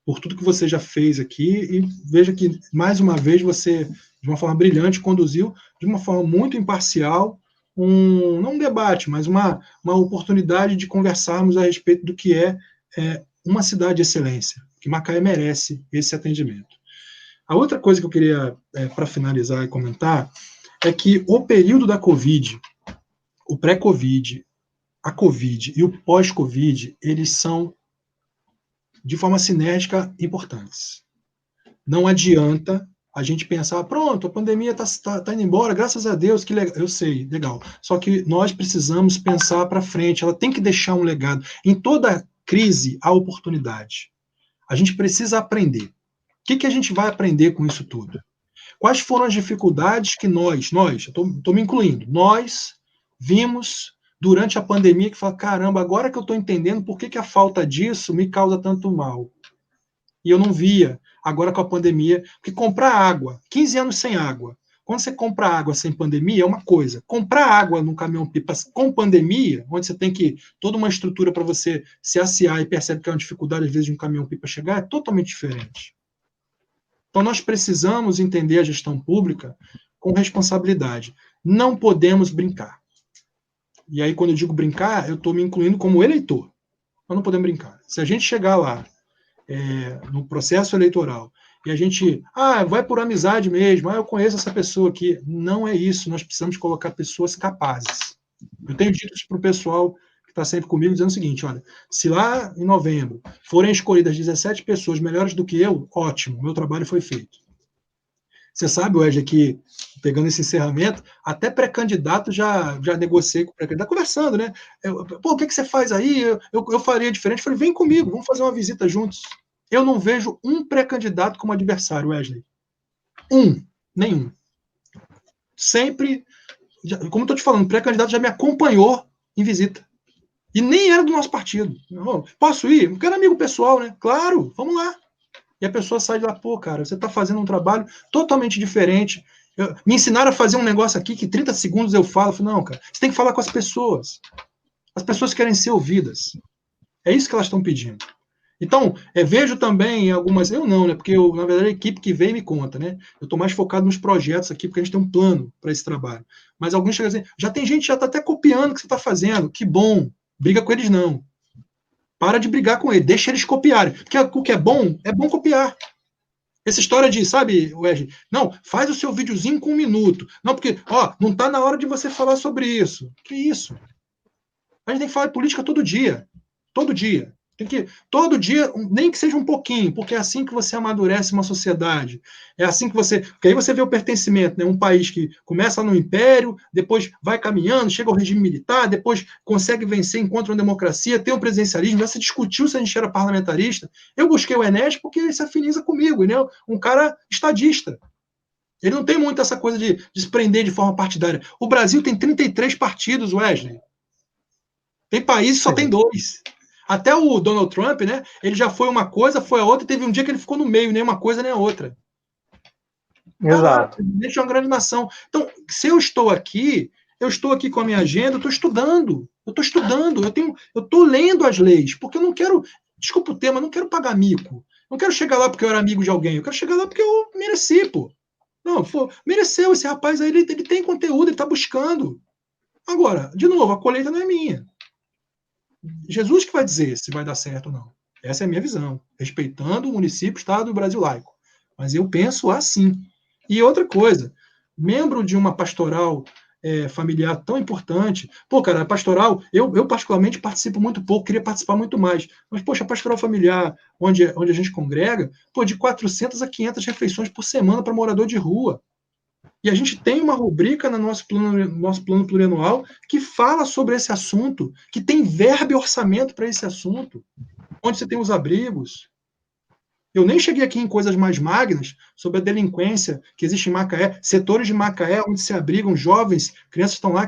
por tudo que você já fez aqui, e veja que, mais uma vez, você, de uma forma brilhante, conduziu de uma forma muito imparcial, não um debate, mas uma oportunidade de conversarmos a respeito do que é uma cidade de excelência, que Macaé merece esse atendimento. A outra coisa que eu queria, para finalizar e comentar, é que o período da Covid, o pré-Covid, a Covid e o pós-Covid, eles são, de forma sinérgica, importantes. Não adianta a gente pensar, pronto, a pandemia tá indo embora, graças a Deus, que legal. Eu sei, legal. Só que nós precisamos pensar para frente, ela tem que deixar um legado. Em toda crise, há oportunidade. A gente precisa aprender. O que a gente vai aprender com isso tudo? Quais foram as dificuldades que nós, estou me incluindo, nós vimos durante a pandemia que fala, caramba, agora que eu estou entendendo por que a falta disso me causa tanto mal. E eu não via, agora com a pandemia, porque comprar água, 15 anos sem água, quando você compra água sem pandemia é uma coisa, comprar água num caminhão-pipa com pandemia, onde você tem que toda uma estrutura para você se aciar e percebe que é uma dificuldade às vezes de um caminhão-pipa chegar, é totalmente diferente. Então nós precisamos entender a gestão pública com responsabilidade. Não podemos brincar. E aí quando eu digo brincar, eu estou me incluindo como eleitor. Nós não podemos brincar. Se a gente chegar lá no processo eleitoral, e a gente, vai por amizade mesmo, eu conheço essa pessoa aqui. Não é isso, nós precisamos colocar pessoas capazes. Eu tenho dito isso para o pessoal que está sempre comigo, dizendo o seguinte, olha, se lá em novembro forem escolhidas 17 pessoas melhores do que eu, ótimo, meu trabalho foi feito. Você sabe, Wesley, que, pegando esse encerramento, até pré-candidato já negociei com o pré-candidato, conversando, né? O que você faz aí? Eu faria diferente. Eu falei, vem comigo, vamos fazer uma visita juntos. Eu não vejo um pré-candidato como adversário, Wesley. Nenhum. Sempre, como eu estou te falando, o pré-candidato já me acompanhou em visita. E nem era do nosso partido. Não, posso ir? Eu quero amigo pessoal, né? Claro, vamos lá. E a pessoa sai de lá, pô, cara, você está fazendo um trabalho totalmente diferente. Me ensinaram a fazer um negócio aqui que 30 segundos eu falo. Não, cara, você tem que falar com as pessoas. As pessoas querem ser ouvidas. É isso que elas estão pedindo. Então, vejo também algumas... Eu não, né? Porque, na verdade, a equipe que vem me conta, né? Eu estou mais focado nos projetos aqui, porque a gente tem um plano para esse trabalho. Mas alguns chegam a dizer, já tem gente que já está até copiando o que você está fazendo. Que bom. Briga com eles, não. Para de brigar com ele, deixa eles copiarem. Porque o que é bom copiar. Essa história de, sabe, Wesley, não, faz o seu videozinho com 1 minuto. Não, porque, não está na hora de você falar sobre isso. Que isso? A gente tem que falar de política todo dia. Todo dia. Todo dia, nem que seja um pouquinho, porque é assim que você amadurece uma sociedade. É assim que você... Porque aí você vê o pertencimento, né? Um país que começa no império, depois vai caminhando, chega ao regime militar, depois consegue vencer, encontra uma democracia, tem o presidencialismo, já se discutiu se a gente era parlamentarista. Eu busquei o Enes porque ele se afiniza comigo, né? Um cara estadista. Ele não tem muito essa coisa de se prender de forma partidária. O Brasil tem 33 partidos, Wesley. Tem países que só tem 2. Até o Donald Trump, né? Ele já foi uma coisa, foi a outra, e teve um dia que ele ficou no meio, nem uma coisa nem a outra. Exato. Deixa uma grande nação. Então, se eu estou aqui com a minha agenda, eu estou estudando. Eu estou lendo as leis, porque eu não quero, desculpa o tema, não quero pagar mico. Não quero chegar lá porque eu era amigo de alguém, eu quero chegar lá porque eu mereci, pô. Não, mereceu, esse rapaz aí, ele tem conteúdo, ele está buscando. Agora, de novo, a colheita não é minha. Jesus que vai dizer se vai dar certo ou não. Essa é a minha visão, respeitando o município, estado e o Brasil laico. Mas eu penso assim. E outra coisa, membro de uma pastoral familiar tão importante, pô, cara, a pastoral, eu particularmente participo muito pouco, queria participar muito mais, mas, poxa, a pastoral familiar, onde a gente congrega, pô, de 400 a 500 refeições por semana para morador de rua. E a gente tem uma rubrica no nosso plano plurianual que fala sobre esse assunto, que tem verba e orçamento para esse assunto, onde você tem os abrigos. Eu nem cheguei aqui em coisas mais magnas sobre a delinquência que existe em Macaé, setores de Macaé onde se abrigam jovens, crianças estão lá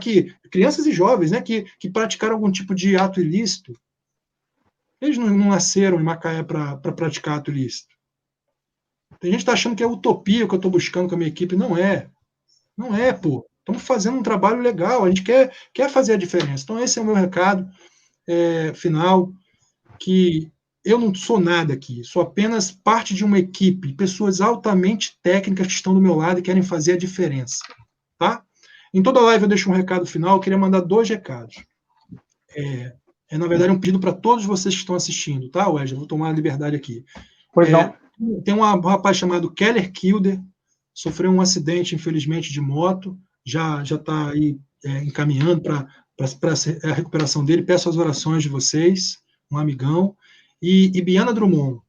crianças e jovens, né, que praticaram algum tipo de ato ilícito. Eles não nasceram em Macaé para praticar ato ilícito. Tem gente que está achando que é utopia o que eu estou buscando com a minha equipe. Não é. Não é, pô. Estamos fazendo um trabalho legal, a gente quer fazer a diferença. Então, esse é o meu recado final, que eu não sou nada aqui, sou apenas parte de uma equipe, pessoas altamente técnicas que estão do meu lado e querem fazer a diferença. Tá? Em toda live eu deixo um recado final, eu queria mandar 2 recados. Na verdade, um pedido para todos vocês que estão assistindo, tá, Wesley? Vou tomar a liberdade aqui. Pois não. Tem um rapaz chamado Keller Kilder, sofreu um acidente, infelizmente, de moto, já está aí encaminhando para a recuperação dele. Peço as orações de vocês, um amigão. E Biana Drummond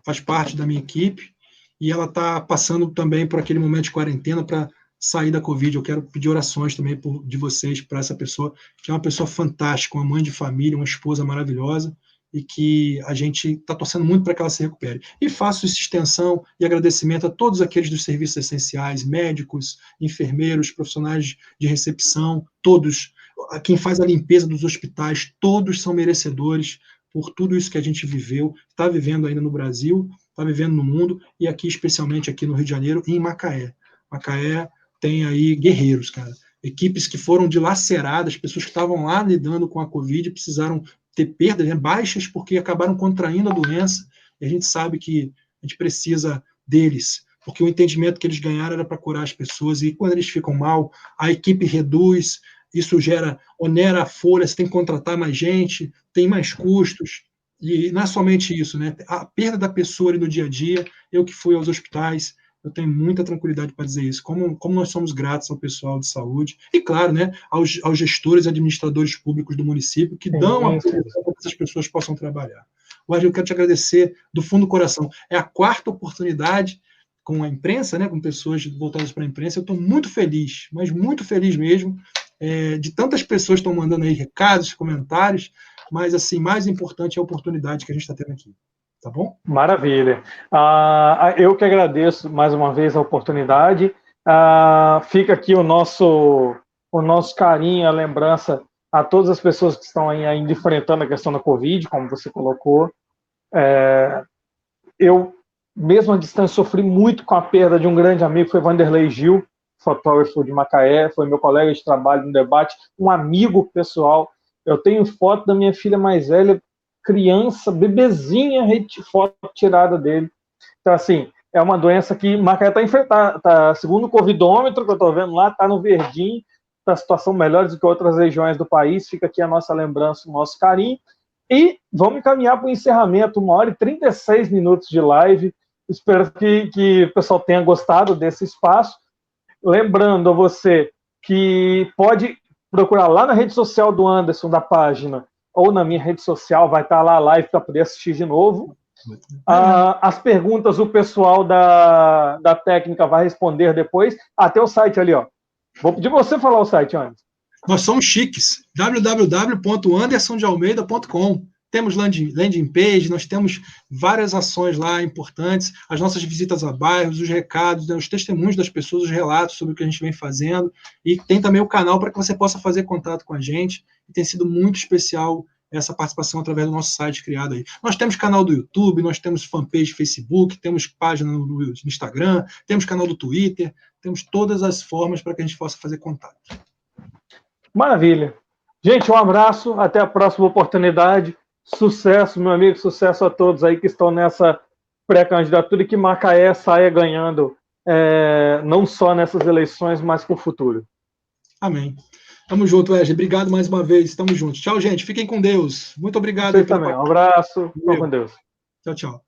faz parte da minha equipe, e ela está passando também por aquele momento de quarentena para sair da Covid. Eu quero pedir orações também de vocês para essa pessoa, que é uma pessoa fantástica, uma mãe de família, uma esposa maravilhosa, e que a gente está torcendo muito para que ela se recupere. E faço essa extensão e agradecimento a todos aqueles dos serviços essenciais, médicos, enfermeiros, profissionais de recepção, todos, a quem faz a limpeza dos hospitais, todos são merecedores por tudo isso que a gente viveu, está vivendo ainda no Brasil, está vivendo no mundo, e aqui, especialmente aqui no Rio de Janeiro, em Macaé. Macaé tem aí guerreiros, cara. Equipes que foram dilaceradas, pessoas que estavam lá lidando com a Covid, precisaram ter perdas, né, baixas, porque acabaram contraindo a doença, e a gente sabe que a gente precisa deles, porque o entendimento que eles ganharam era para curar as pessoas, e quando eles ficam mal, a equipe reduz, isso onera a folha, você tem que contratar mais gente, tem mais custos, e não é somente isso, né? A perda da pessoa ali no dia a dia, eu que fui aos hospitais, eu tenho muita tranquilidade para dizer isso, como nós somos gratos ao pessoal de saúde, e claro, né, aos gestores e administradores públicos do município, que dão a para que essas pessoas possam trabalhar. Wesley, eu quero te agradecer do fundo do coração, é a 4ª oportunidade com a imprensa, né, com pessoas voltadas para a imprensa, eu estou muito feliz, mas muito feliz mesmo, de tantas pessoas que estão mandando aí recados, comentários, mas assim, mais importante é a oportunidade que a gente está tendo aqui. Tá bom? Maravilha. Eu que agradeço mais uma vez a oportunidade. Fica aqui o nosso carinho, a lembrança a todas as pessoas que estão aí ainda enfrentando a questão da Covid, como você colocou. Eu, mesmo à distância, sofri muito com a perda de um grande amigo, foi Vanderlei Gil, fotógrafo de Macaé, foi meu colega de trabalho no debate, um amigo pessoal. Eu tenho foto da minha filha mais velha, criança, bebezinha, foto tirada dele. Então, assim, é uma doença que Macaé está enfrentando, segundo o covidômetro que eu estou vendo lá, está no verdinho, está a situação melhor do que outras regiões do país. Fica aqui a nossa lembrança, o nosso carinho. E vamos encaminhar para o encerramento, 1h36 de live. Espero que o pessoal tenha gostado desse espaço. Lembrando a você que pode procurar lá na rede social do Anderson, da página, ou na minha rede social, vai estar lá a live para poder assistir de novo. As perguntas o pessoal da técnica vai responder depois. Tem o site ali, ó. Vou pedir você falar o site, Anderson. Nós somos chiques, www.andersondealmeida.com. Temos landing page, nós temos várias ações lá importantes, as nossas visitas a bairros, os recados, né, os testemunhos das pessoas, os relatos sobre o que a gente vem fazendo, e tem também o canal para que você possa fazer contato com a gente, e tem sido muito especial essa participação através do nosso site criado aí. Nós temos canal do YouTube, nós temos fanpage do Facebook, temos página no Instagram, temos canal do Twitter, temos todas as formas para que a gente possa fazer contato. Maravilha. Gente, um abraço, até a próxima oportunidade. Sucesso, meu amigo, sucesso a todos aí que estão nessa pré-candidatura e que Macaé saia ganhando, não só nessas eleições, mas para o futuro. Amém. Tamo junto, Wesley. Obrigado mais uma vez. Tamo junto. Tchau, gente. Fiquem com Deus. Muito obrigado. Vocês também. Um abraço. Fiquem com Deus. Tchau, tchau.